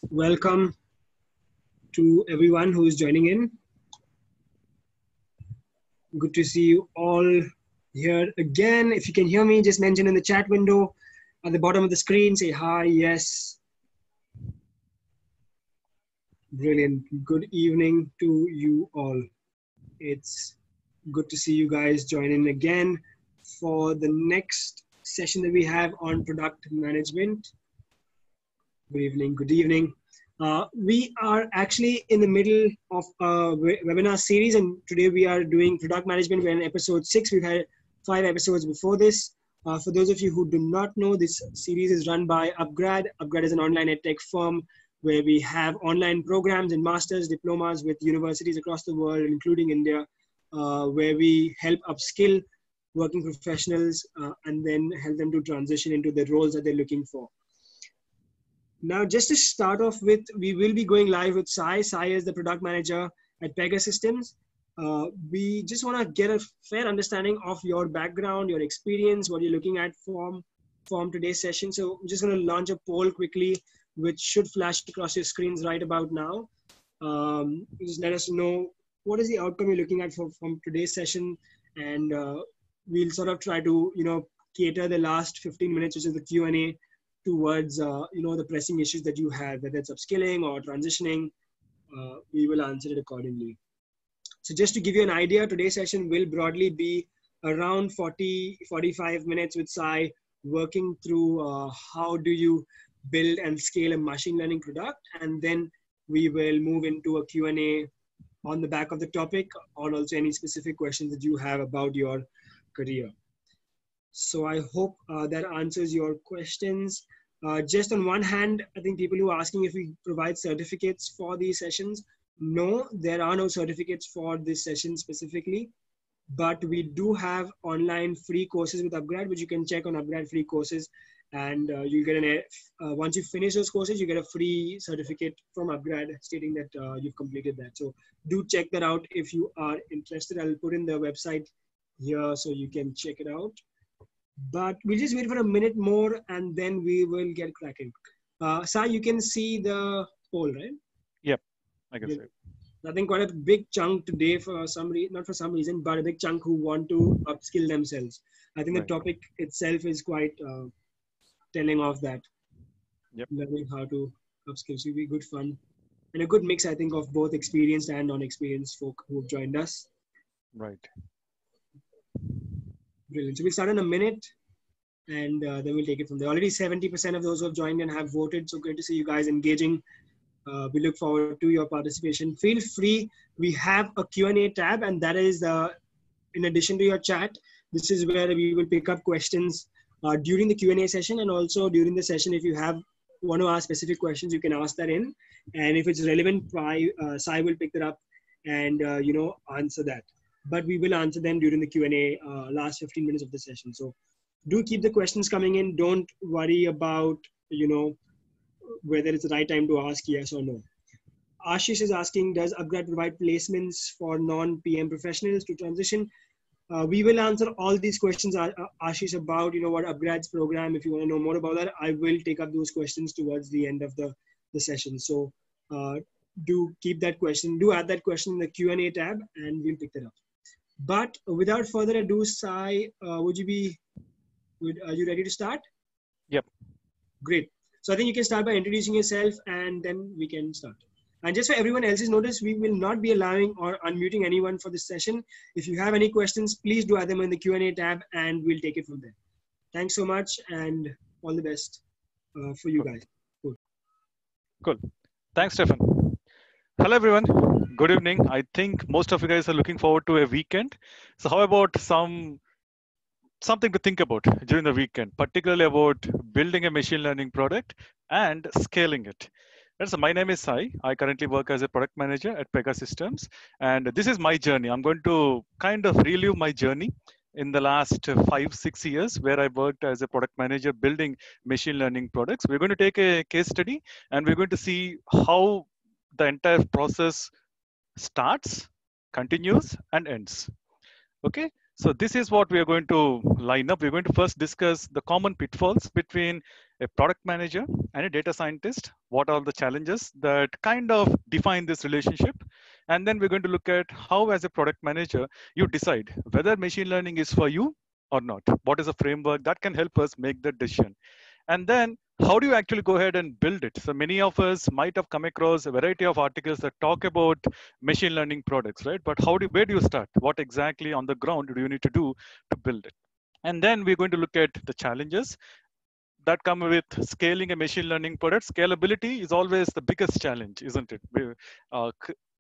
Welcome to everyone who is joining in. Good to see you all here again. If you can hear me, just mention in the chat window at the bottom of the screen, say hi, yes. Brilliant. Good evening to you all. It's good to see you guys join in again for the next session that we have on product management. Good evening. Good evening. We are actually in the middle of a webinar series, and today we are doing product management. We're in episode 6. We've had 5 episodes before this. For those of you who do not know, this series is run by Upgrad. Upgrad is an online edtech firm where we have online programs and masters, diplomas with universities across the world, including India, where we help upskill working professionals and then help them to transition into the roles that they're looking for. Now, just to start off with, we will be going live with Sai. Sai is the product manager at Pegasystems. We just want to get a fair understanding of your background, your experience, what you're looking at from today's session. So I'm just going to launch a poll quickly, which should flash across your screens right about now. Just let us know what is the outcome you're looking at from today's session, and we'll sort of try to cater the last 15 minutes, which is the Q&A, towards the pressing issues that you have, whether it's upskilling or transitioning. We will answer it accordingly. So just to give you an idea, today's session will broadly be around 40-45 minutes with Sai, working through how do you build and scale a machine learning product, and then we will move into a Q&A on the back of the topic, or also any specific questions that you have about your career. So I hope that answers your questions. Just on one hand, I think people who are asking if we provide certificates for these sessions. No, there are no certificates for this session specifically, but we do have online free courses with Upgrad, which you can check on Upgrad free courses. And you'll get once you finish those courses, you get a free certificate from Upgrad stating that you've completed that. So do check that out if you are interested. I'll put in the website here so you can check it out. But we'll just wait for a minute more and then we will get cracking. Sai, you can see the poll, right? Yep, I can see it. I think quite a big chunk today for some reason, not for some reason, but a big chunk who want to upskill themselves. I think the topic itself is quite telling of that. Yep. Learning how to upskill should be good fun. And a good mix, I think, of both experienced and non-experienced folk who have joined us. Right. Brilliant. So we'll start in a minute and then we'll take it from there. Already 70% of those who have joined and have voted. So great to see you guys engaging. We look forward to your participation. Feel free. We have a Q&A tab, and that is in addition to your chat. This is where we will pick up questions during the Q&A session, and also during the session, if you want to ask specific questions, you can ask that in. And if it's relevant, Sai will pick that up and answer that. But we will answer them during the Q&A last 15 minutes of the session. So do keep the questions coming in. Don't worry about, whether it's the right time to ask yes or no. Ashish is asking, does Upgrad provide placements for non-PM professionals to transition? We will answer all these questions, Ashish, about, what Upgrad's program. If you want to know more about that, I will take up those questions towards the end of the session. So do keep that question. Do add that question in the Q&A tab and we'll pick that up. But without further ado, Sai, are you ready to start? Yep. Great. So I think you can start by introducing yourself and then we can start. And just for everyone else's notice, we will not be allowing or unmuting anyone for this session. If you have any questions, please do add them in the Q&A tab and we'll take it from there. Thanks so much and all the best for you guys. Cool. Thanks, Stefan. Hello, everyone. Good evening. I think most of you guys are looking forward to a weekend. So how about something to think about during the weekend, particularly about building a machine learning product and scaling it. So my name is Sai. I currently work as a product manager at Pegasystems. And this is my journey. I'm going to kind of relive my journey in the last 5-6 years where I worked as a product manager building machine learning products. We're going to take a case study and we're going to see how the entire process starts, continues, and ends. Okay. So this is what we are going to line up. We're going to first discuss the common pitfalls between a product manager and a data scientist. What are the challenges that kind of define this relationship? And then we're going to look at how, as a product manager, you decide whether machine learning is for you or not. What is a framework that can help us make that decision? And then how do you actually go ahead and build it? So many of us might have come across a variety of articles that talk about machine learning products, right? But where do you start? What exactly on the ground do you need to do to build it? And then we're going to look at the challenges that come with scaling a machine learning product. Scalability is always the biggest challenge, isn't it?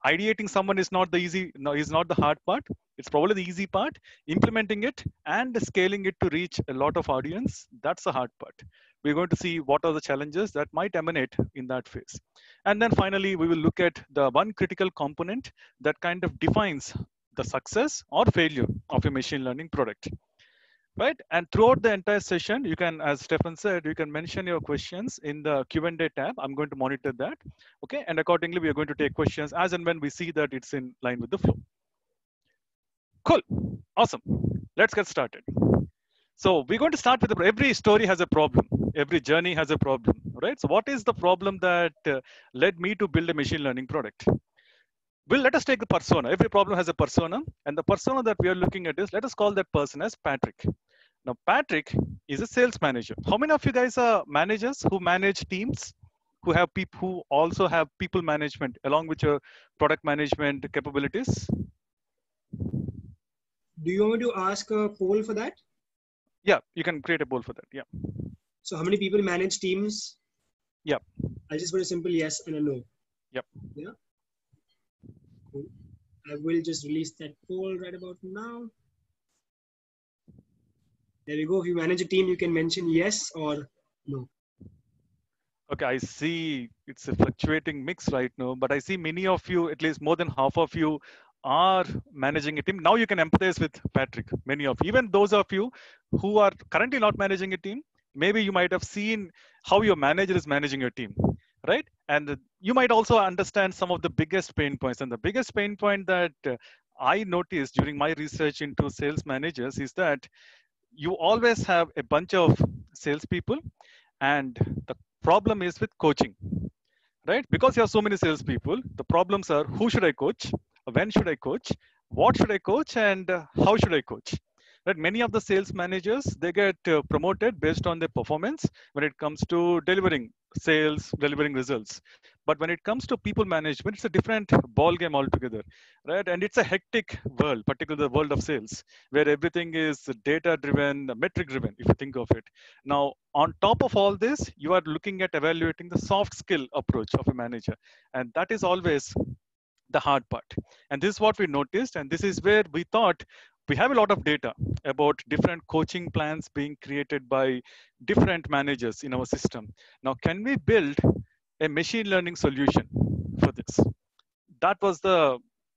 Ideating someone is not the easy, no, is not the hard part. It's probably the easy part. Implementing it and scaling it to reach a lot of audience, that's the hard part. We're going to see what are the challenges that might emanate in that phase. And then finally, we will look at the one critical component that kind of defines the success or failure of a machine learning product. Right, and throughout the entire session, you can, as Stefan said, you can mention your questions in the Q&A tab. I'm going to monitor that. Okay, and accordingly, we are going to take questions as and when we see that it's in line with the flow. Cool, awesome. Let's get started. So we're going to start with every story has a problem. Every journey has a problem, right? So what is the problem that led me to build a machine learning product? Well, let us take the persona. Every problem has a persona, and the persona that we are looking at is, let us call that person as Patrick. Now, Patrick is a sales manager. How many of you guys are managers who manage teams, who have people, who also have people management along with your product management capabilities? Do you want me to ask a poll for that? Yeah, you can create a poll for that. Yeah. So how many people manage teams? Yeah. I'll just put a simple yes and a no. Yep. Yeah. Cool. I will just release that poll right about now. There we go. If you manage a team, you can mention yes or no. Okay, I see it's a fluctuating mix right now, but I see many of you, at least more than half of you, are managing a team. Now you can empathize with Patrick. Many of you, even those of you who are currently not managing a team, maybe you might have seen how your manager is managing your team, right? And you might also understand some of the biggest pain points. And the biggest pain point that I noticed during my research into sales managers is that you always have a bunch of salespeople, and the problem is with coaching, right? Because you have so many salespeople, the problems are who should I coach, when should I coach, what should I coach, and how should I coach. Right? Many of the sales managers, they get promoted based on their performance when it comes to delivering sales, delivering results. But when it comes to people management, it's a different ball game altogether, right? And it's a hectic world, particularly the world of sales, where everything is data driven, metric driven, if you think of it. Now, on top of all this, you are looking at evaluating the soft skill approach of a manager. And that is always the hard part. And this is what we noticed. And this is where we thought we have a lot of data about different coaching plans being created by different managers in our system. Now, can we build a machine learning solution for this? That was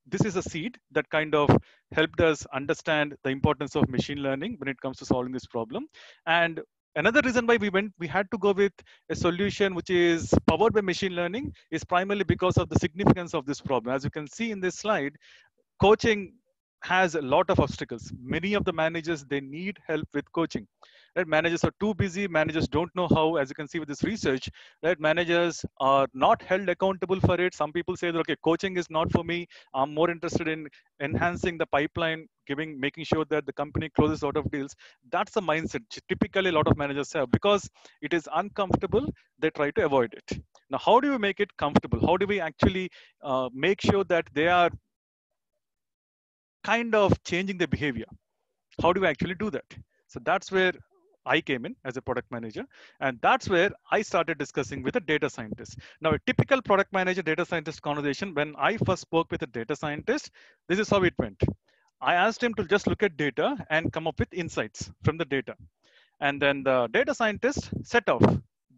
this is a seed that kind of helped us understand the importance of machine learning when it comes to solving this problem. And another reason why we had to go with a solution which is powered by machine learning is primarily because of the significance of this problem. As you can see in this slide, coaching has a lot of obstacles. Many of the managers, they need help with coaching. Right? Managers are too busy. Managers don't know how, as you can see with this research, right? Managers are not held accountable for it. Some people say that, okay, coaching is not for me. I'm more interested in enhancing the pipeline, making sure that the company closes a lot of deals. That's the mindset typically a lot of managers have. Because it is uncomfortable, they try to avoid it. Now, how do we make it comfortable? How do we actually make sure that they are kind of changing their behavior? How do we actually do that? So that's where I came in as a product manager. And that's where I started discussing with a data scientist. Now, a typical product manager data scientist conversation, when I first spoke with a data scientist, this is how it went. I asked him to just look at data and come up with insights from the data. And then the data scientist set off.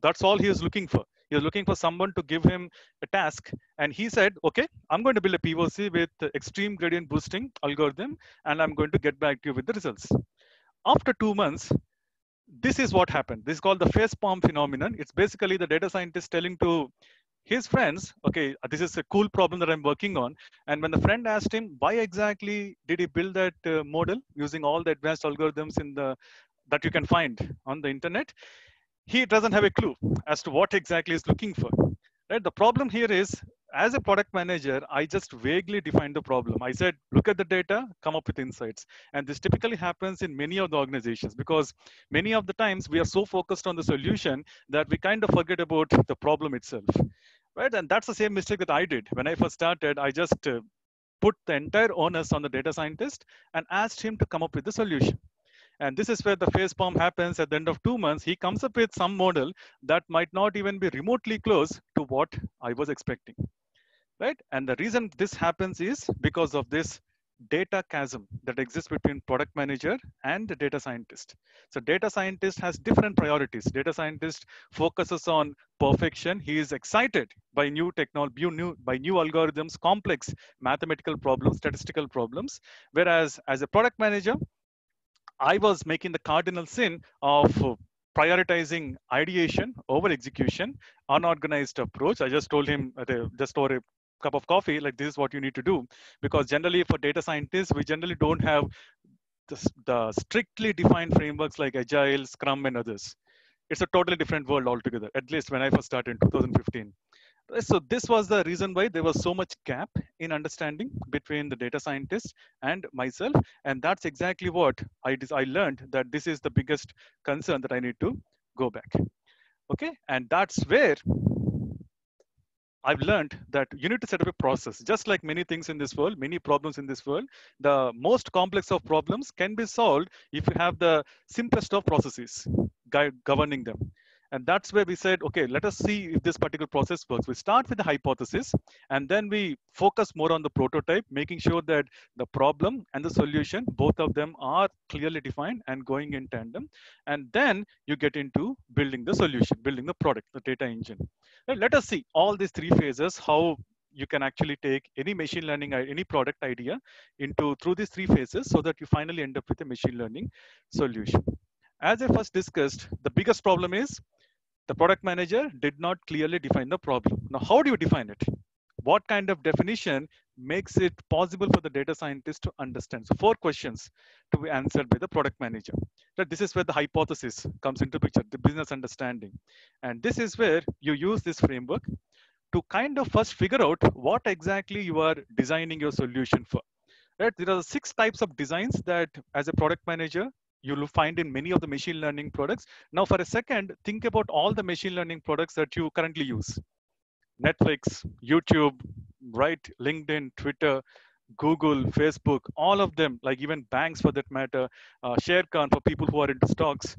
That's all he was looking for. He was looking for someone to give him a task. And he said, okay, I'm going to build a POC with extreme gradient boosting algorithm, and I'm going to get back to you with the results. After 2 months, this is what happened. This is called the face palm phenomenon. It's basically the data scientist telling to his friends, okay, this is a cool problem that I'm working on. And when the friend asked him, why exactly did he build that model using all the advanced algorithms that you can find on the internet, he doesn't have a clue as to what exactly he's looking for. Right? The problem here is, as a product manager, I just vaguely defined the problem. I said, look at the data, come up with insights. And this typically happens in many of the organizations because many of the times we are so focused on the solution that we kind of forget about the problem itself. Right? And that's the same mistake that I did. When I first started, I just put the entire onus on the data scientist and asked him to come up with the solution. And this is where the face palm happens. At the end of 2 months, he comes up with some model that might not even be remotely close to what I was expecting, right? And the reason this happens is because of this data chasm that exists between product manager and the data scientist. So data scientist has different priorities. Data scientist focuses on perfection. He is excited by new technology, by new algorithms, complex mathematical problems, statistical problems. Whereas as a product manager, I was making the cardinal sin of prioritizing ideation over execution, unorganized approach. I just told him just over a cup of coffee, like this is what you need to do. Because generally for data scientists, we generally don't have the strictly defined frameworks like Agile, Scrum, and others. It's a totally different world altogether, at least when I first started in 2015. So this was the reason why there was so much gap in understanding between the data scientist and myself. And that's exactly what I learned, that this is the biggest concern that I need to go back. Okay. And that's where I've learned that you need to set up a process. Just like many things in this world, many problems in this world, the most complex of problems can be solved if you have the simplest of processes governing them. And that's where we said, okay, let us see if this particular process works. We start with the hypothesis, and then we focus more on the prototype, making sure that the problem and the solution, both of them are clearly defined and going in tandem. And then you get into building the solution, building the product, the data engine. Let us see all these three phases, how you can actually take any machine learning, any product idea into through these three phases so that you finally end up with a machine learning solution. As I first discussed, the biggest problem is the product manager did not clearly define the problem. Now, how do you define it? What kind of definition makes it possible for the data scientist to understand? So 4 questions to be answered by the product manager. So this is where the hypothesis comes into picture, the business understanding. And this is where you use this framework to kind of first figure out what exactly you are designing your solution for. Right? There are 6 types of designs that as a product manager, you'll find in many of the machine learning products. Now, for a second, think about all the machine learning products that you currently use. Netflix, YouTube, right? LinkedIn, Twitter, Google, Facebook, all of them, like even banks for that matter, Sharekhan for people who are into stocks.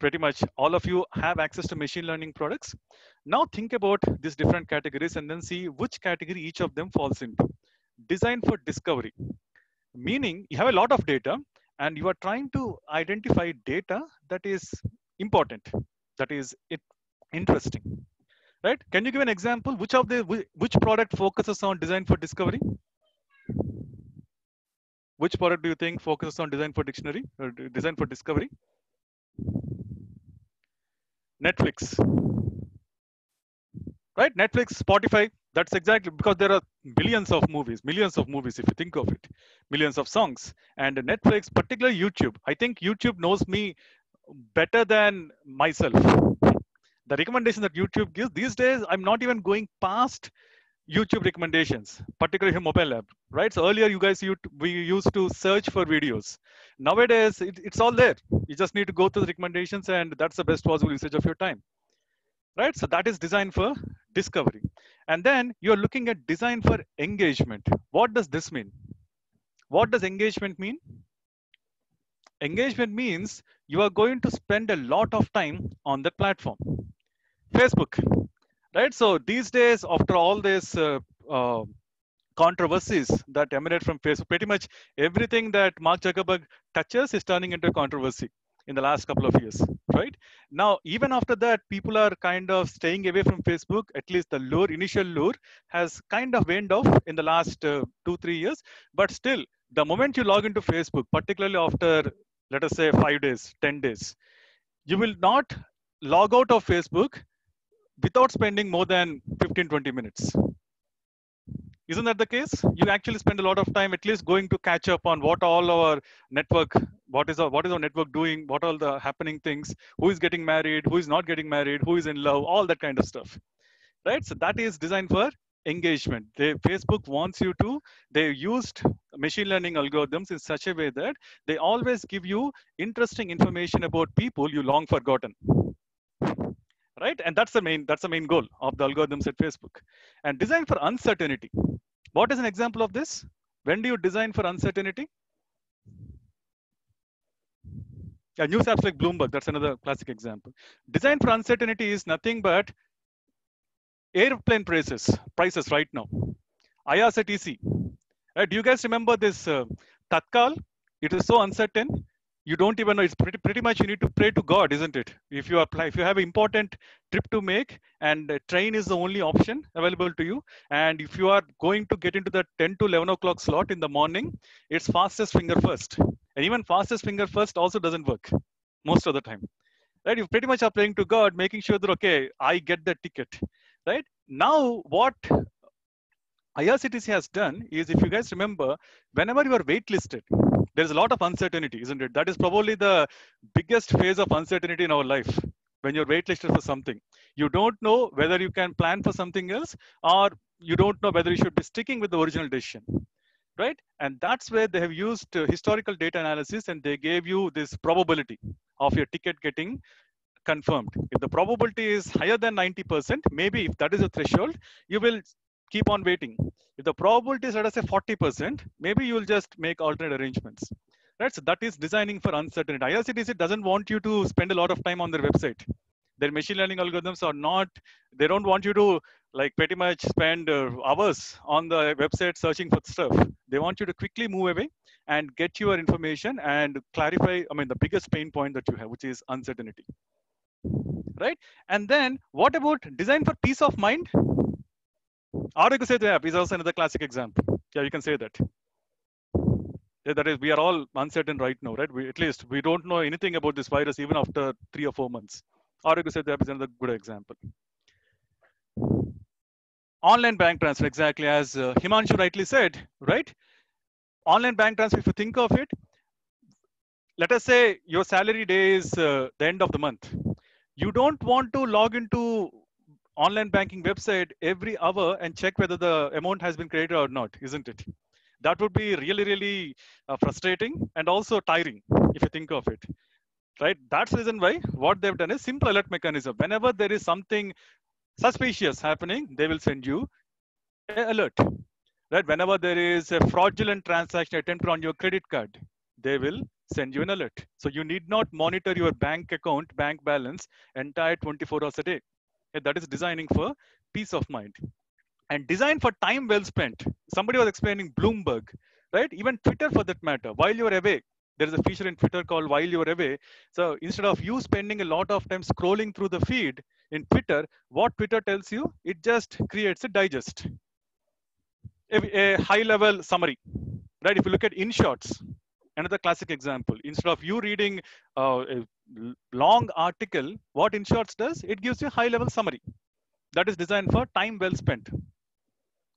Pretty much all of you have access to machine learning products. Now think about these different categories and then see which category each of them falls into. Design for discovery, meaning you have a lot of data and you are trying to identify data that is important, that is interesting. Right? Can you give an example? Which product focuses on design for discovery? Which product do you think focuses on design for dictionary or design for discovery? Netflix. Right? Netflix, Spotify. That's exactly because there are billions of movies, millions of movies, if you think of it, millions of songs. And Netflix, particularly YouTube. I think YouTube knows me better than myself. The recommendation that YouTube gives these days, I'm not even going past YouTube recommendations, particularly mobile app, right? So earlier, we used to search for videos. Nowadays, it's all there. You just need to go to the recommendations, and that's the best possible usage of your time, right? So that is design for discovery. And then you're looking at design for engagement. What does this mean? What does engagement mean? Engagement means you are going to spend a lot of time on that platform. Facebook, right? So these days, after all this controversies that emanate from Facebook, pretty much everything that Mark Zuckerberg touches is turning into a controversy in the last couple of years, right? Now, even after that, people are kind of staying away from Facebook. At least the initial lure has kind of waned off in the last 2-3 years. But still, the moment you log into Facebook, particularly after, let us say, 5 days, 10 days, you will not log out of Facebook without spending more than 15-20 minutes. Isn't that the case? You actually spend a lot of time at least going to catch up on what all our network, what is our network doing, what all the happening things, who is getting married, who is not getting married, who is in love, all that kind of stuff, right? So that is designed for engagement. Facebook wants you to, they used machine learning algorithms in such a way that they always give you interesting information about people you long forgotten, right? And that's the main goal of the algorithms at Facebook. And design for uncertainty. What is an example of this? When do you design for uncertainty? Yeah, news apps like Bloomberg, that's another classic example. Design for uncertainty is nothing but airplane prices right now. IRCTC. Right? Do you guys remember this Tatkal? It is so uncertain. You don't even know. It's pretty much you need to pray to God, isn't it? If you apply, if you have an important trip to make and train is the only option available to you, and if you are going to get into the 10 to 11 o'clock slot in the morning, it's fastest finger first. And even fastest finger first also doesn't work most of the time. Right? You pretty much are praying to God, making sure that, okay, I get the ticket. Right? Now, what IRCTC has done is, if you guys remember, whenever you are waitlisted, there's a lot of uncertainty, isn't it? That is probably the biggest phase of uncertainty in our life. When you're waitlisted for something, you don't know whether you can plan for something else, or you don't know whether you should be sticking with the original decision, right? And that's where they have used historical data analysis, and they gave you this probability of your ticket getting confirmed. If the probability is higher than 90%, maybe if that is a threshold, you will keep on waiting. If the probability is, let us say, 40%, maybe you will just make alternate arrangements. Right? So that is designing for uncertainty. IRCTC doesn't want you to spend a lot of time on their website. Their machine learning algorithms are not, they don't want you to like pretty much spend hours on the website searching for stuff. They want you to quickly move away and get your information and clarify, I mean, the biggest pain point that you have, which is uncertainty. Right? And then what about design for peace of mind? Arogya Setu app is also another classic example. Yeah, you can say that. Yeah, that is, we are all uncertain right now, right? At least we don't know anything about this virus even after 3 or 4 months. Arogya Setu app is another good example. Online bank transfer, exactly as Himanshu rightly said, right? Online bank transfer, if you think of it, let us say your salary day is the end of the month. You don't want to log into online banking website every hour and check whether the amount has been created or not, isn't it? That would be really, really frustrating and also tiring if you think of it, right? That's the reason why what they've done is simple alert mechanism. Whenever there is something suspicious happening, they will send you an alert, right? Whenever there is a fraudulent transaction attempted on your credit card, they will send you an alert. So you need not monitor your bank account, bank balance entire 24 hours a day. That is designing for peace of mind. And design for time well spent. Somebody was explaining Bloomberg, right? Even Twitter for that matter. While you're away, there is a feature in Twitter called While You're Away. So instead of you spending a lot of time scrolling through the feed in Twitter, what Twitter tells you, it just creates a digest, a high level summary, right? If you look at InShots, another classic example, instead of you reading a long article, what InShots does, it gives you a high level summary that is designed for time well spent,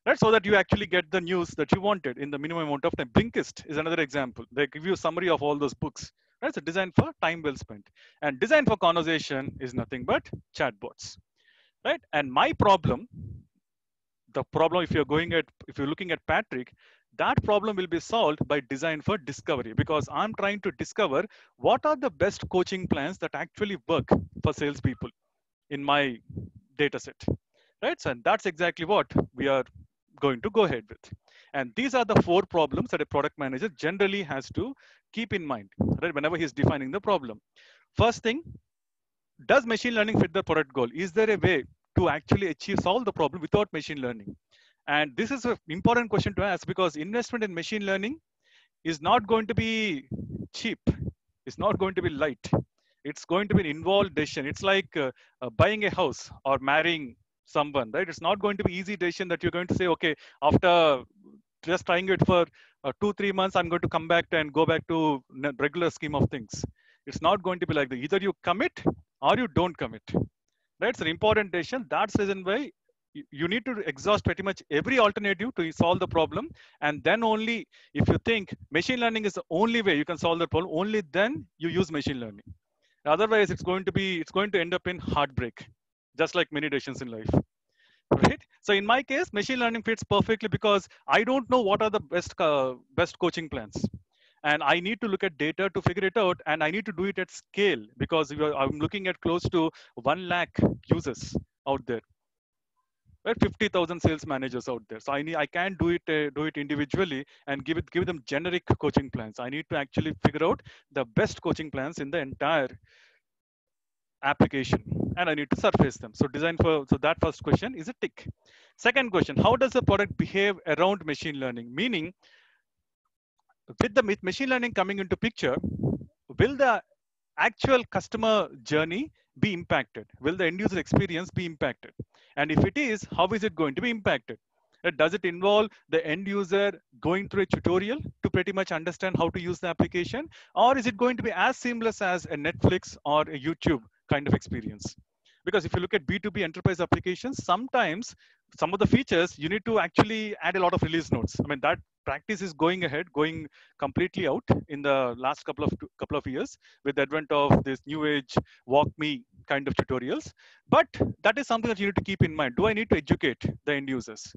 right? So that you actually get the news that you wanted in the minimum amount of time. Blinkist is another example. They give you a summary of all those books, right? So designed for time well spent. And design for conversation is nothing but chatbots, right? And my problem, the problem, if you're looking at Patrick, that problem will be solved by design for discovery, because I'm trying to discover what are the best coaching plans that actually work for salespeople in my data set, right? So, and that's exactly what we are going to go ahead with. And these are the 4 problems that a product manager generally has to keep in mind, right? Whenever he's defining the problem. First thing, does machine learning fit the product goal? Is there a way to actually solve the problem without machine learning? And this is an important question to ask, because investment in machine learning is not going to be cheap. It's not going to be light. It's going to be an involved decision. It's like buying a house or marrying someone, right? It's not going to be easy decision that you're going to say, okay, after just trying it for 2-3 months, I'm going to come back and go back to regular scheme of things. It's not going to be like that. Either you commit or you don't commit, right? It's an important decision. That's the reason why you need to exhaust pretty much every alternative to solve the problem. And then only if you think machine learning is the only way you can solve the problem, only then you use machine learning. Otherwise, it's going to end up in heartbreak, just like many decisions in life, right? So in my case, machine learning fits perfectly because I don't know what are the best coaching plans, and I need to look at data to figure it out, and I need to do it at scale because I'm looking at close to 1 lakh users out there, right? 50,000 sales managers out there. So I can't do it individually and give them generic coaching plans. I need to actually figure out the best coaching plans in the entire application, and I need to surface them. So so that first question is a tick. Second question, how does the product behave around machine learning? Meaning, with machine learning coming into picture, will the actual customer journey be impacted? Will the end user experience be impacted? And if it is, how is it going to be impacted? Does it involve the end user going through a tutorial to pretty much understand how to use the application? Or is it going to be as seamless as a Netflix or a YouTube kind of experience? Because if you look at B2B enterprise applications, sometimes some of the features you need to actually add a lot of release notes. I mean, that practice is going completely out in the last couple of years with the advent of this new age walk me kind of tutorials. But that is something that you need to keep in mind. Do I need to educate the end users?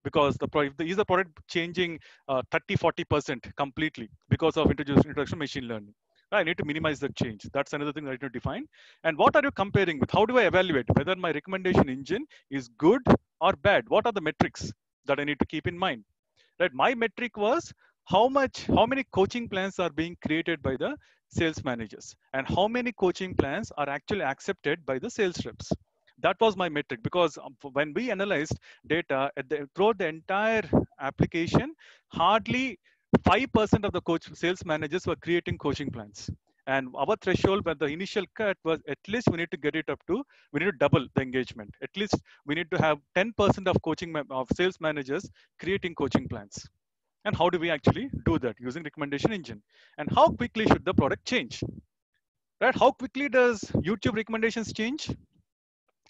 Because is the product changing 30-40% completely because of introduction of machine learning? I need to minimize that change. That's another thing that I need to define. And what are you comparing with? How do I evaluate whether my recommendation engine is good or bad? What are the metrics that I need to keep in mind? Right. My metric was how many coaching plans are being created by the sales managers and how many coaching plans are actually accepted by the sales reps. That was my metric because when we analyzed data throughout the entire application, hardly 5% of the sales managers were creating coaching plans. And our threshold when the initial cut was at least we need to get it up to, we need to double the engagement. At least we need to have 10% of of sales managers creating coaching plans. And how do we actually do that? Using recommendation engine. And how quickly should the product change? Right? How quickly does YouTube recommendations change?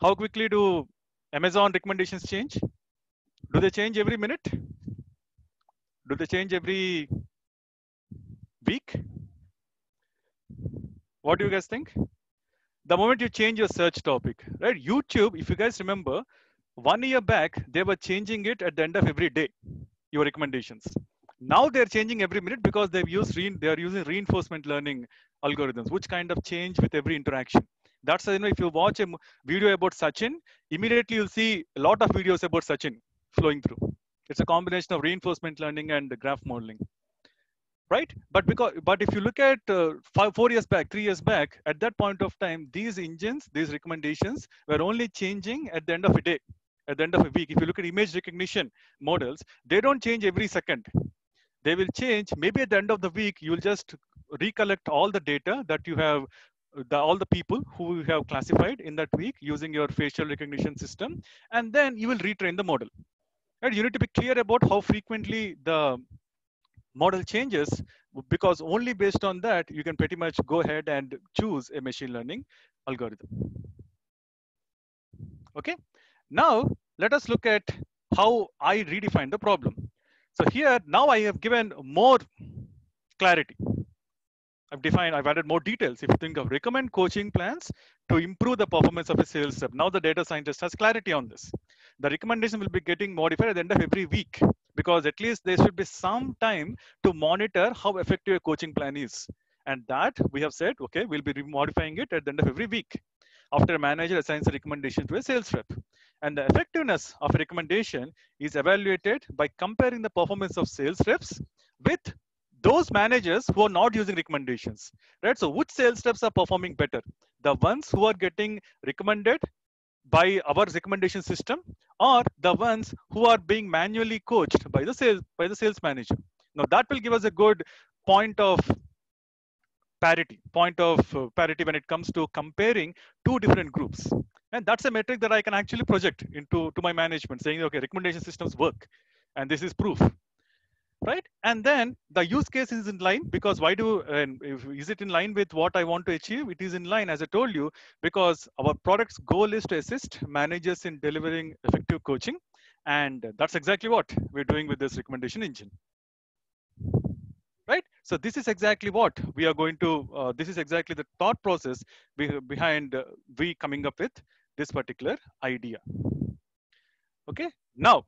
How quickly do Amazon recommendations change? Do they change every minute? Do they change every week? What do you guys think? The moment you change your search topic, right? YouTube, if you guys remember, 1 year back, they were changing it at the end of every day, your recommendations. Now they're changing every minute because they are using reinforcement learning algorithms, which kind of change with every interaction. That's why, if you watch a video about Sachin, immediately you'll see a lot of videos about Sachin flowing through. It's a combination of reinforcement learning and graph modeling, right? But if you look at 4 years back, 3 years back, at that point of time, these engines, these recommendations were only changing at the end of a day, at the end of a week. If you look at image recognition models, they don't change every second. They will change maybe at the end of the week. You will just recollect all the data that you have, all the people who you have classified in that week using your facial recognition system, and then you will retrain the model. And you need to be clear about how frequently the model changes, because only based on that you can pretty much go ahead and choose a machine learning algorithm. Okay, now let us look at how I redefine the problem. So here now I have given more clarity. I've added more details. If you think of recommend coaching plans to improve the performance of a sales rep, now the data scientist has clarity on this. The recommendation will be getting modified at the end of every week, because at least there should be some time to monitor how effective a coaching plan is. And that we have said, okay, we'll be modifying it at the end of every week after a manager assigns a recommendation to a sales rep. And the effectiveness of a recommendation is evaluated by comparing the performance of sales reps with those managers who are not using recommendations, right? So which sales reps are performing better? The ones who are getting recommended by our recommendation system, or the ones who are being manually coached by the sales manager? Now that will give us a good point of parity when it comes to comparing two different groups. And that's a metric that I can actually project to my management, saying, okay, recommendation systems work, and this is proof. right? And then the use case is in line because why do, and is it in line with what I want to achieve? It is in line, as I told you, because our product's goal is to assist managers in delivering effective coaching. And that's exactly what we're doing with this recommendation engine, right? So this is exactly what we are going to, this is exactly the thought process behind we coming up with this particular idea. Okay, now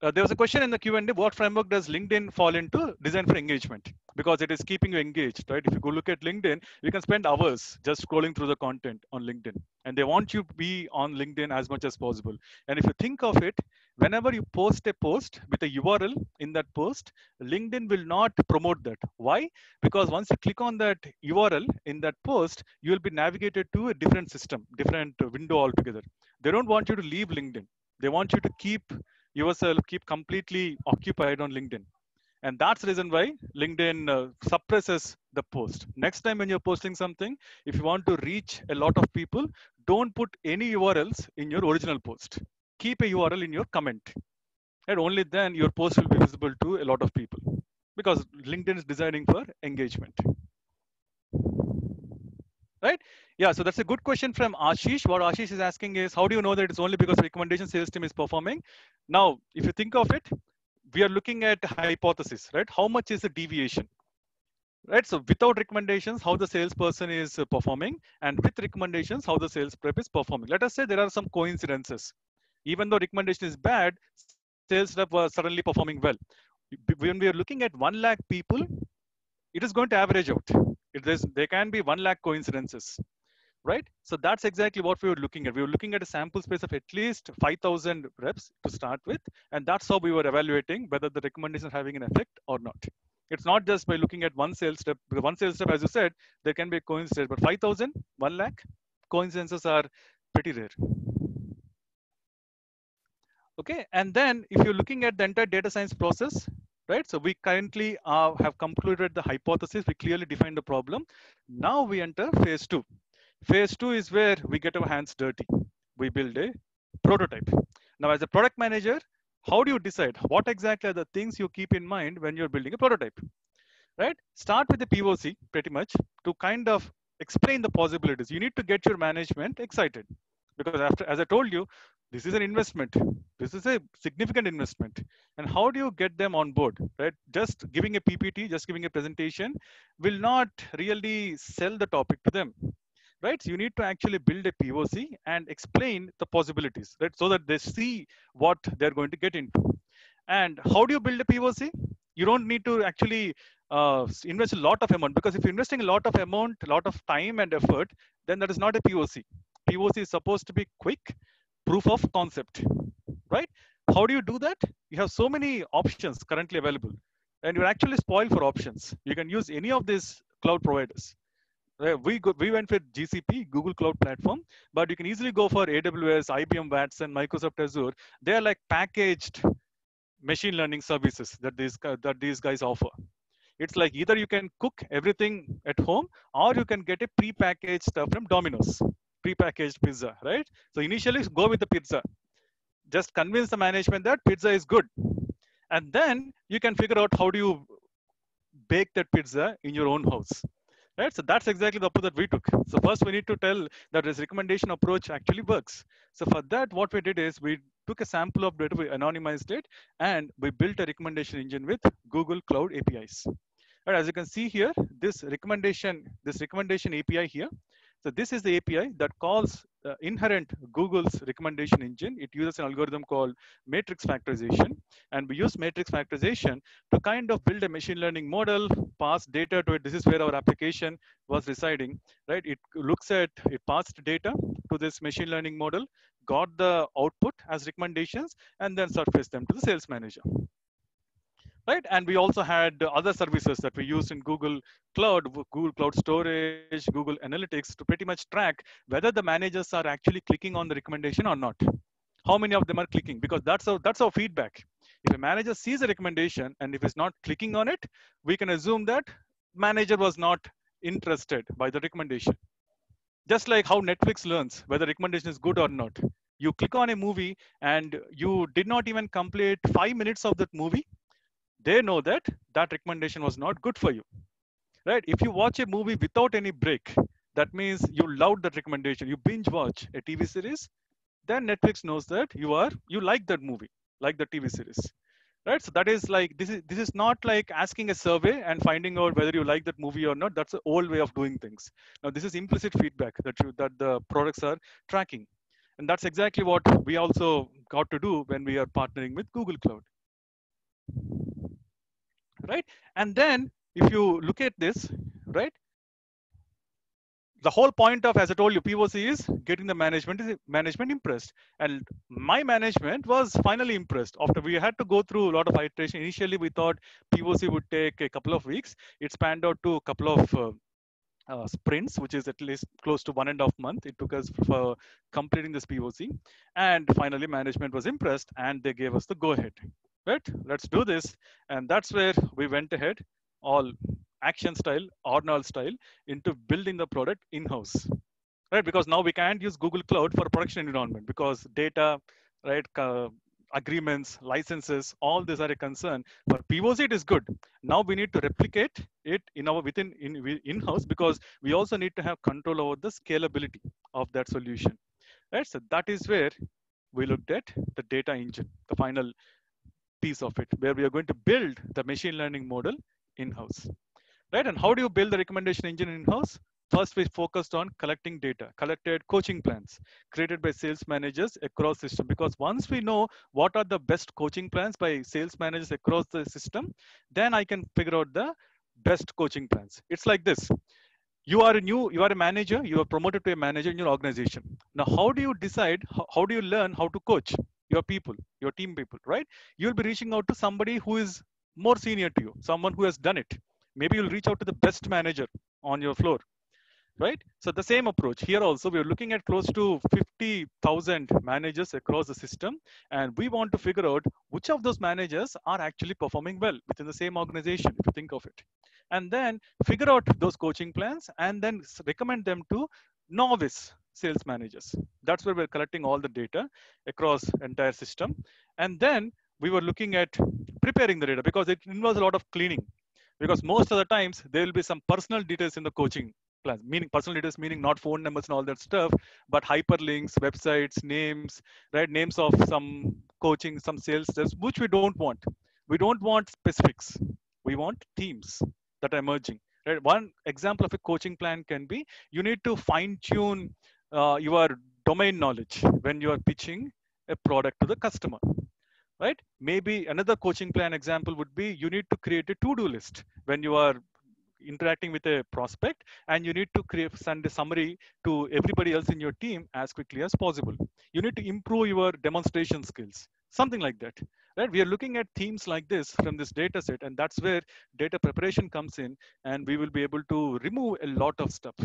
there was a question in the Q&A, what framework does LinkedIn fall into design for engagement? Because it is keeping you engaged, right? If you go look at LinkedIn, you can spend hours just scrolling through the content on LinkedIn. And they want you to be on LinkedIn as much as possible. And if you think of it, whenever you post a post with a URL in that post, LinkedIn will not promote that. Why? Because once you click on that URL in that post, you will be navigated to a different system, different window altogether. They don't want you to leave LinkedIn. They want you to keep yourself, keep completely occupied on LinkedIn. And that's the reason why LinkedIn suppresses the post. Next time when you're posting something, if you want to reach a lot of people, don't put any URLs in your original post. Keep a URL in your comment. And only then your post will be visible to a lot of people. Because LinkedIn is designing for engagement. Right? Yeah, so that's a good question from Ashish. What Ashish is asking is, how do you know that it's only because recommendation sales team is performing? Now, if you think of it, we are looking at hypothesis, right? How much is the deviation, right? So without recommendations, how the salesperson is performing, and with recommendations, how the sales prep is performing. Let us say there are some coincidences. Even though recommendation is bad, sales rep was suddenly performing well. When we are looking at 1 lakh people, it is going to average out. There can be 1 lakh coincidences, right? So that's exactly what we were looking at. We were looking at a sample space of at least 5,000 reps to start with. And that's how we were evaluating whether the recommendation is having an effect or not. It's not just by looking at one sales step. Because one sales step, as you said, there can be a coincidence, but 5,000, 1 lakh coincidences are pretty rare. Okay, and then if you're looking at the entire data science process, right? So we currently have concluded the hypothesis. We clearly defined the problem. Now we enter phase 2. Phase 2 is where we get our hands dirty. We build a prototype. Now, as a product manager, how do you decide what exactly are the things you keep in mind when you're building a prototype? Right? Start with the POC pretty much to kind of explain the possibilities. You need to get your management excited because after, as I told you, this is an investment. This is a significant investment. And how do you get them on board, right? Just giving a PPT, just giving a presentation will not really sell the topic to them, right? So you need to actually build a POC and explain the possibilities, right? So that they see what they're going to get into. And how do you build a POC? You don't need to actually invest a lot of amount, because if you're investing a lot of amount, a lot of time and effort, then that is not a POC. POC is supposed to be quick, proof of concept, right? How do you do that? You have so many options currently available, and you're actually spoiled for options. You can use any of these cloud providers. We went with GCP, Google Cloud Platform, but you can easily go for AWS, IBM Watson, Microsoft Azure. They are like packaged machine learning services that these guys offer. It's like either you can cook everything at home, or you can get a pre-packaged stuff from Domino's, pre-packaged pizza, right? So initially go with the pizza. Just convince the management that pizza is good. And then you can figure out how do you bake that pizza in your own house. Right? So that's exactly the approach that we took. So first we need to tell that this recommendation approach actually works. So for that, what we did is we took a sample of data, we anonymized it, and we built a recommendation engine with Google Cloud APIs. And as you can see here, this recommendation API here. So this is the API that calls inherent Google's recommendation engine. It uses an algorithm called matrix factorization. And we use matrix factorization to kind of build a machine learning model, pass data to it. This is where our application was residing, right? It passed data to this machine learning model, got the output as recommendations, and then surfaced them to the sales manager. Right? And we also had other services that we used in Google Cloud, Google Cloud Storage, Google Analytics to pretty much track whether the managers are actually clicking on the recommendation or not. How many of them are clicking? Because that's our feedback. If a manager sees a recommendation and if it's not clicking on it, we can assume that manager was not interested by the recommendation. Just like how Netflix learns whether recommendation is good or not. You click on a movie and you did not even complete 5 minutes of that movie, they know that that recommendation was not good for you, right? If you watch a movie without any break, that means you loved that recommendation. You binge watch a TV series, then Netflix knows that you like that movie, like the TV series, right? So that is like this is not like asking a survey and finding out whether you like that movie or not. That's the old way of doing things. Now this is implicit feedback that the products are tracking, and that's exactly what we also got to do when we are partnering with Google Cloud, right? And then if you look at this, right, the whole point of, as I told you, POC is getting the management impressed, and my management was finally impressed. After we had to go through a lot of iteration, initially we thought POC would take a couple of weeks. It spanned out to a couple of sprints, which is at least close to 1.5 months. It took us for completing this POC, and finally management was impressed, and they gave us the go ahead. Right, let's do this, and that's where we went ahead, all action style, Arnold style, into building the product in house. Right, because now we can't use Google Cloud for production environment because data, right, agreements, licenses, all these are a concern. For POC, it is good. Now we need to replicate it in our in-house because we also need to have control over the scalability of that solution. Right, so that is where we looked at the data engine, the final piece of it, where we are going to build the machine learning model in-house. Right, and how do you build the recommendation engine in-house? First, we focused on collecting data, collected coaching plans created by sales managers across system. Because once we know what are the best coaching plans by sales managers across the system, then I can figure out the best coaching plans. It's like this. You are a manager, you are promoted to a manager in your organization. Now, how do you decide, how do you learn how to coach your people, your team people, right? You'll be reaching out to somebody who is more senior to you, someone who has done it. Maybe you'll reach out to the best manager on your floor, right? So the same approach here also, we're looking at close to 50,000 managers across the system, and we want to figure out which of those managers are actually performing well within the same organization, if you think of it. And then figure out those coaching plans and then recommend them to novice sales managers. That's where we're collecting all the data across entire system. And then we were looking at preparing the data because it involves a lot of cleaning, because most of the times there will be some personal details in the coaching plans, meaning personal details, meaning not phone numbers and all that stuff, but hyperlinks, websites, names, right? Names of some coaching, some sales steps, which we don't want. We don't want specifics. We want themes that are emerging. Right? One example of a coaching plan can be you need to fine tune your domain knowledge when you are pitching a product to the customer, right? Maybe another coaching plan example would be you need to create a to-do list when you are interacting with a prospect, and you need to send a summary to everybody else in your team as quickly as possible. You need to improve your demonstration skills, something like that, right? We are looking at themes like this from this data set, and that's where data preparation comes in, and we will be able to remove a lot of stuff,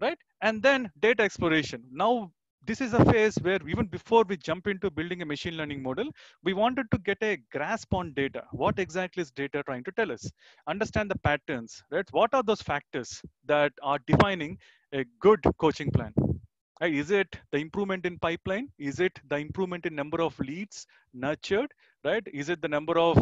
right? And then data exploration. Now, this is a phase where even before we jump into building a machine learning model, we wanted to get a grasp on data. What exactly is data trying to tell us? Understand the patterns, right? What are those factors that are defining a good coaching plan? Right? Is it the improvement in pipeline? Is it the improvement in number of leads nurtured? Right? Is it the number of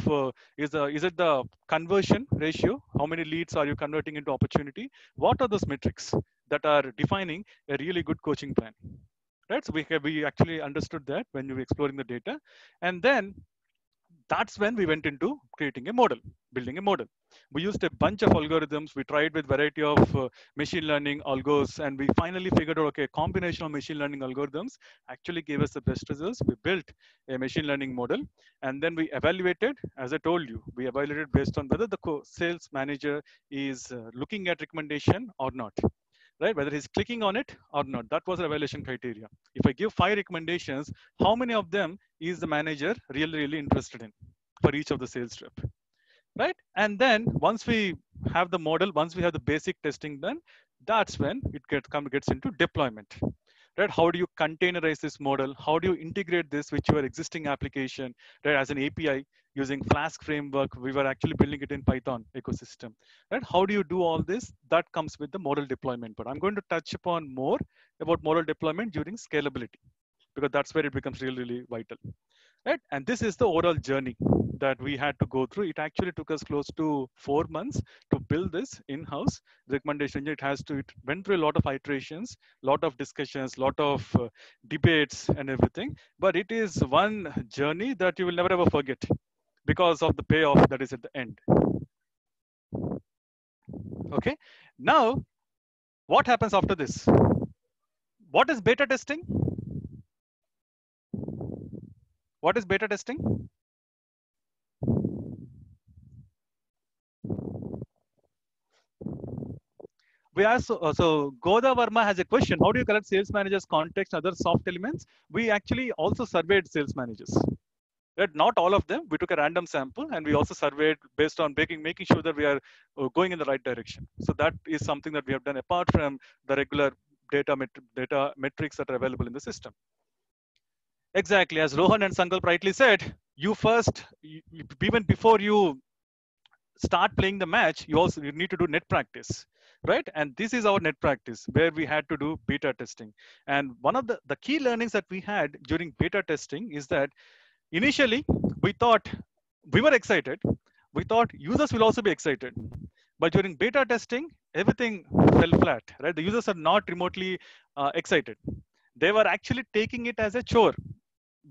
is it the conversion ratio? How many leads are you converting into opportunity? What are those metrics that are defining a really good coaching plan? Right? So we actually understood that when we were exploring the data, and then that's when we went into creating a model, building a model. We used a bunch of algorithms. We tried with variety of machine learning algos, and we finally figured out, okay, combination of machine learning algorithms actually gave us the best results. We built a machine learning model, and then we evaluated, as I told you, we evaluated based on whether the sales manager is looking at recommendation or not, right? Whether he's clicking on it or not. That was the evaluation criteria. If I give 5 recommendations, how many of them is the manager really interested in for each of the sales rep, right? And then once we have the model, once we have the basic testing done, that's when it gets into deployment, right? How do you containerize this model? How do you integrate this with your existing application, right? As an API using Flask framework, we were actually building it in Python ecosystem, right? How do you do all this? That comes with the model deployment. But I'm going to touch upon more about model deployment during scalability, because that's where it becomes really vital. right? And this is the overall journey that we had to go through. It actually took us close to 4 months to build this in-house recommendation engine. It went through a lot of iterations, lot of discussions, lot of debates and everything. But it is one journey that you will never ever forget because of the payoff that is at the end. Okay. Now, what happens after this? What is beta testing? What is beta testing? We asked, so Goda Verma has a question. How do you collect sales managers' context and other soft elements? We actually also surveyed sales managers. Right? Not all of them. We took a random sample and we also surveyed based on making sure that we are going in the right direction. So that is something that we have done apart from the regular data metrics that are available in the system. Exactly. As Rohan and Sankalp rightly said, even before you start playing the match, you need to do net practice, right? And this is our net practice where we had to do beta testing. And one of the key learnings that we had during beta testing is that initially we thought we were excited. We thought users will also be excited. But during beta testing, everything fell flat, right? The users are not remotely excited. They were actually taking it as a chore.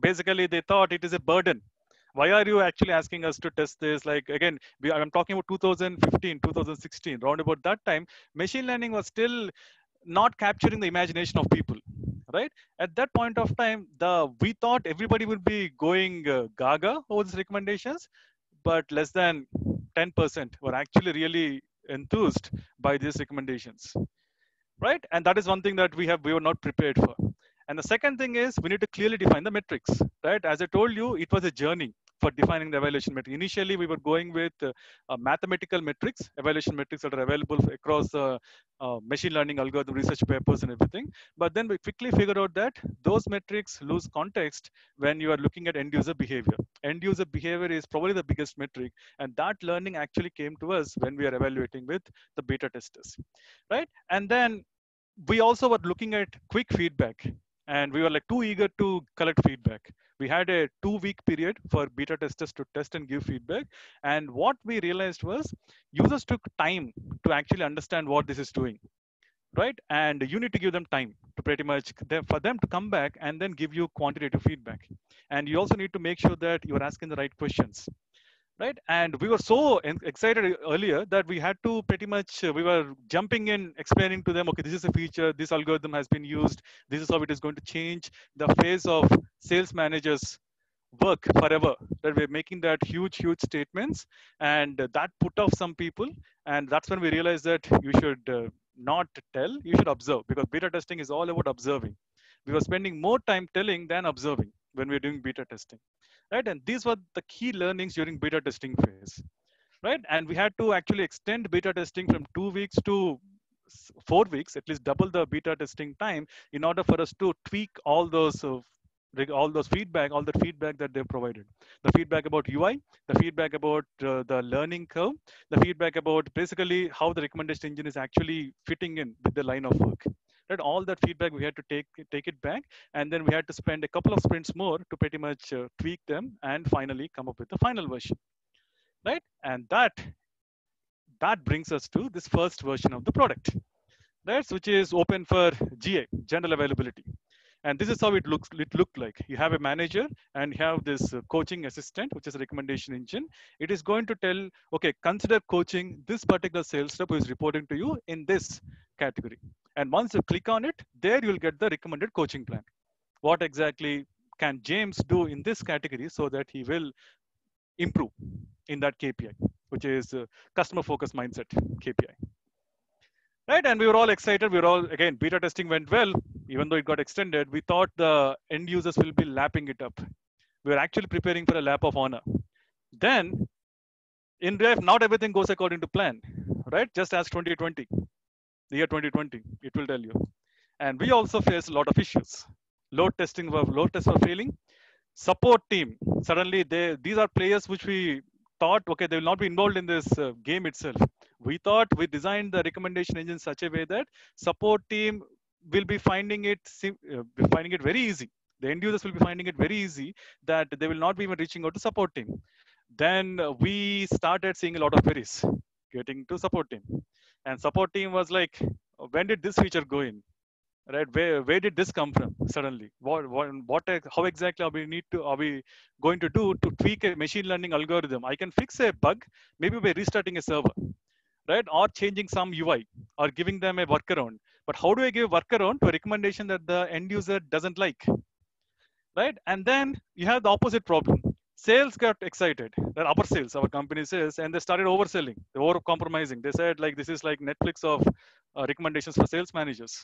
Basically, they thought it is a burden. Why are you actually asking us to test this? Like, again, I'm talking about 2015, 2016, round about that time, machine learning was still not capturing the imagination of people, right? At that point of time, we thought everybody would be going gaga over these recommendations, but less than 10% were actually really enthused by these recommendations, right? And that is one thing that we were not prepared for. And the second thing is we need to clearly define the metrics, right? As I told you, it was a journey for defining the evaluation metric. Initially, we were going with mathematical metrics, evaluation metrics that are available across machine learning algorithm research papers and everything. But then we quickly figured out that those metrics lose context when you are looking at end user behavior. End user behavior is probably the biggest metric. And that learning actually came to us when we are evaluating with the beta testers, right? And then we also were looking at quick feedback, and we were like too eager to collect feedback. We had a 2-week period for beta testers to test and give feedback. And what we realized was users took time to actually understand what this is doing, right? And you need to give them time to pretty much for them to come back and then give you quantitative feedback. And you also need to make sure that you're asking the right questions, right? And we were so excited earlier that we had to pretty much we were jumping in explaining to them, okay, this is a feature, this algorithm has been used, this is how it is going to change the face of sales managers work forever. That we're making that huge statements, and that put off some people. And that's when we realized that you should not tell, you should observe, because beta testing is all about observing. We were spending more time telling than observing when we were doing beta testing, right? And these were the key learnings during beta testing phase, right? And we had to actually extend beta testing from 2 weeks to 4 weeks, at least double the beta testing time, in order for us to tweak all those feedback, all the feedback that they've provided. The feedback about UI, the feedback about the learning curve, the feedback about basically how the recommendation engine is actually fitting in with the line of work. Right, all that feedback we had to take it back, and then we had to spend a couple of sprints more to pretty much tweak them and finally come up with the final version, right? And that brings us to this first version of the product, right? Which is open for GA, general availability. And this is how it looked like. You have a manager and you have this coaching assistant, which is a recommendation engine. It is going to tell, okay, consider coaching this particular sales rep who is reporting to you in this category. And once you click on it, there you'll get the recommended coaching plan. What exactly can James do in this category so that he will improve in that KPI, which is customer focused mindset KPI. Right, and we were all excited. We were all, again, beta testing went well, even though it got extended. We thought the end users will be lapping it up. We were actually preparing for a lap of honor. Then, in real life, not everything goes according to plan, right? Just as 2020, the year 2020, it will tell you. And we also faced a lot of issues. Load tests were failing. Support team, suddenly these are players which we thought, okay, they will not be involved in this game itself. We thought we designed the recommendation engine in such a way that support team will be finding it very easy. The end users will be finding it very easy that they will not be even reaching out to support team. Then we started seeing a lot of queries getting to support team, and support team was like, when did this feature go in? Right, where did this come from suddenly? How exactly are we going to do to tweak a machine learning algorithm? I can fix a bug maybe by restarting a server, right, or changing some UI, or giving them a workaround. But how do I give workaround to a recommendation that the end user doesn't like? Right, and then you have the opposite problem. Sales got excited, that our sales, our company sales, and they started overselling, they over compromising. They said like, this is like Netflix of recommendations for sales managers.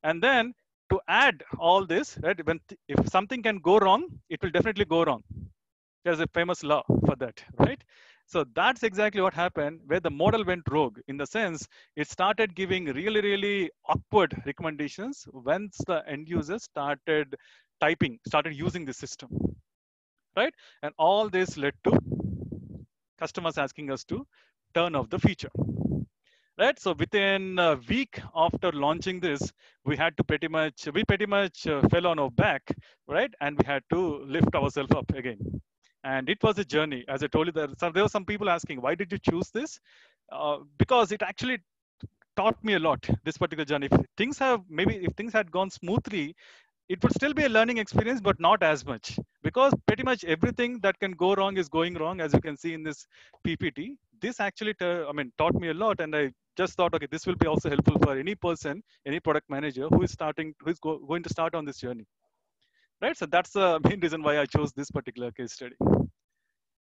And then to add all this, right, if something can go wrong, it will definitely go wrong. There's a famous law for that, right? So that's exactly what happened, where the model went rogue, in the sense it started giving really, really awkward recommendations once the end users started using the system, right? And all this led to customers asking us to turn off the feature, right? So within a week after launching this, we pretty much fell on our back, right? And we had to lift ourselves up again. And it was a journey. As I told you, there were some people asking, why did you choose this? Because it actually taught me a lot, this particular journey. If things had gone smoothly, it would still be a learning experience, but not as much, because pretty much everything that can go wrong is going wrong, as you can see in this PPT. This actually, taught me a lot, and I just thought, okay, this will be also helpful for any person, any product manager going to start on this journey, right? So that's the main reason why I chose this particular case study.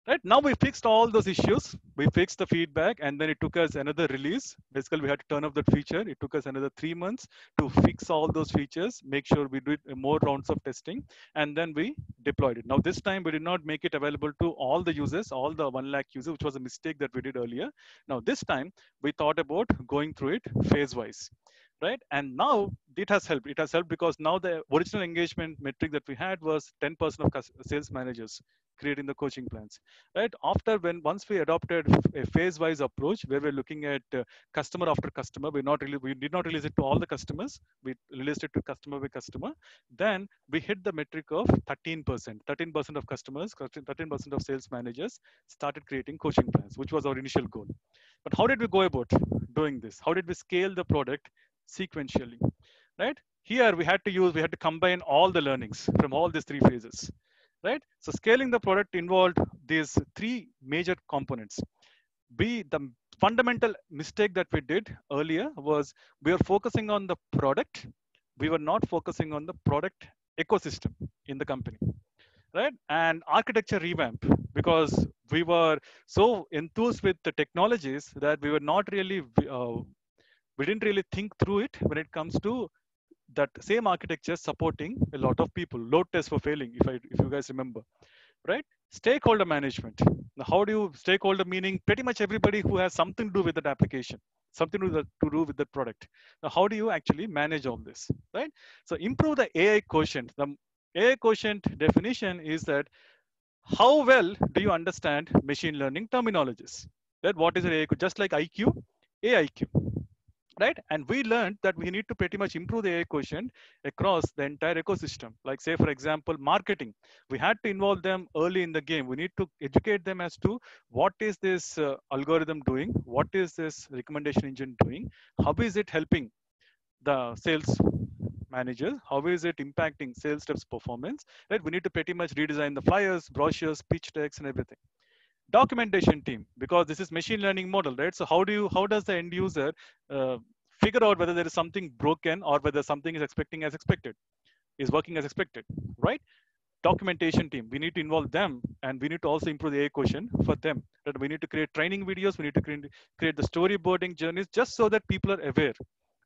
Right, now we fixed all those issues. We fixed the feedback, and then it took us another release. Basically, we had to turn off that feature. It took us another 3 months to fix all those features, make sure we did more rounds of testing, and then we deployed it. Now, this time we did not make it available to all the users, all the 1 lakh users, which was a mistake that we did earlier. Now, this time we thought about going through it phase-wise. Right, and now it has helped. It has helped because now the original engagement metric that we had was 10% of sales managers creating the coaching plans. Right, once we adopted a phase-wise approach where we're looking at customer after customer, we did not release it to all the customers. We released it to customer by customer. Then we hit the metric of 13%. 13% of customers, 13% of sales managers started creating coaching plans, which was our initial goal. But how did we go about doing this? How did we scale the product sequentially? Right, here we had to combine all the learnings from all these 3 phases. Right, so scaling the product involved these 3 major components. The fundamental mistake that we did earlier was we were focusing on the product. We were not focusing on the product ecosystem in the company. Right, and architecture revamp, because we were so enthused with the technologies that we didn't really think through it when it comes to that same architecture supporting a lot of people. Load test for failing, if you guys remember. Right, stakeholder management. Now, how do you stakeholder meaning pretty much everybody who has something to do with that application, something to do with that product. Now, how do you actually manage all this? Right, so improve the AI quotient. The AI quotient definition is that how well do you understand machine learning terminologies? That what is an AI? Just like IQ, AIQ. Right, and we learned that we need to pretty much improve the AI quotient across the entire ecosystem. Like, say for example, marketing, we had to involve them early in the game. We need to educate them as to what is this algorithm doing, what is this recommendation engine doing, how is it helping the sales managers, how is it impacting sales reps performance. Right, we need to pretty much redesign the flyers, brochures, pitch decks, and everything. Documentation team, because this is machine learning model, right? So how does the end user figure out whether there is something broken or whether something is working as expected, right? Documentation team, we need to involve them, and we need to also improve the AI quotient for them. That we need to create training videos, we need to create the storyboarding journeys, just so that people are aware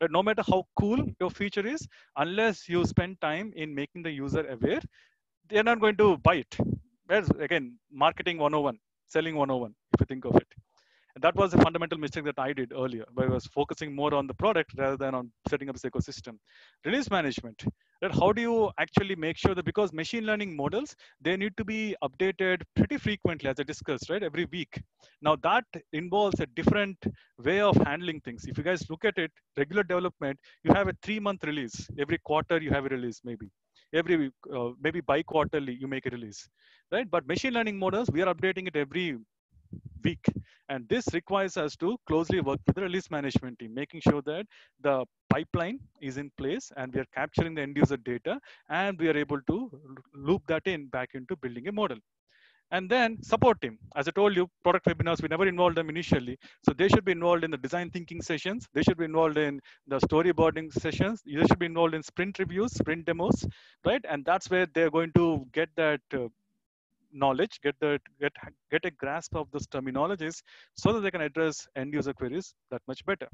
that no matter how cool your feature is, unless you spend time in making the user aware, they're not going to buy it. Whereas again, marketing 101, selling 101, if you think of it. And that was a fundamental mistake that I did earlier, where I was focusing more on the product rather than on setting up this ecosystem. Release management. That how do you actually make sure that, because machine learning models, they need to be updated pretty frequently, as I discussed, right? Every week. Now that involves a different way of handling things. If you guys look at it, regular development, you have a 3-month release. Every quarter you have a release maybe. every maybe bi-quarterly you make a release, right? But machine learning models, we are updating it every week. And this requires us to closely work with the release management team, making sure that the pipeline is in place and we are capturing the end user data and we are able to loop that in back into building a model. And then support team. As I told you, product webinars, we never involved them initially. So they should be involved in the design thinking sessions. They should be involved in the storyboarding sessions. They should be involved in sprint reviews, sprint demos, right? And that's where they're going to get that knowledge, get a grasp of those terminologies so that they can address end user queries that much better.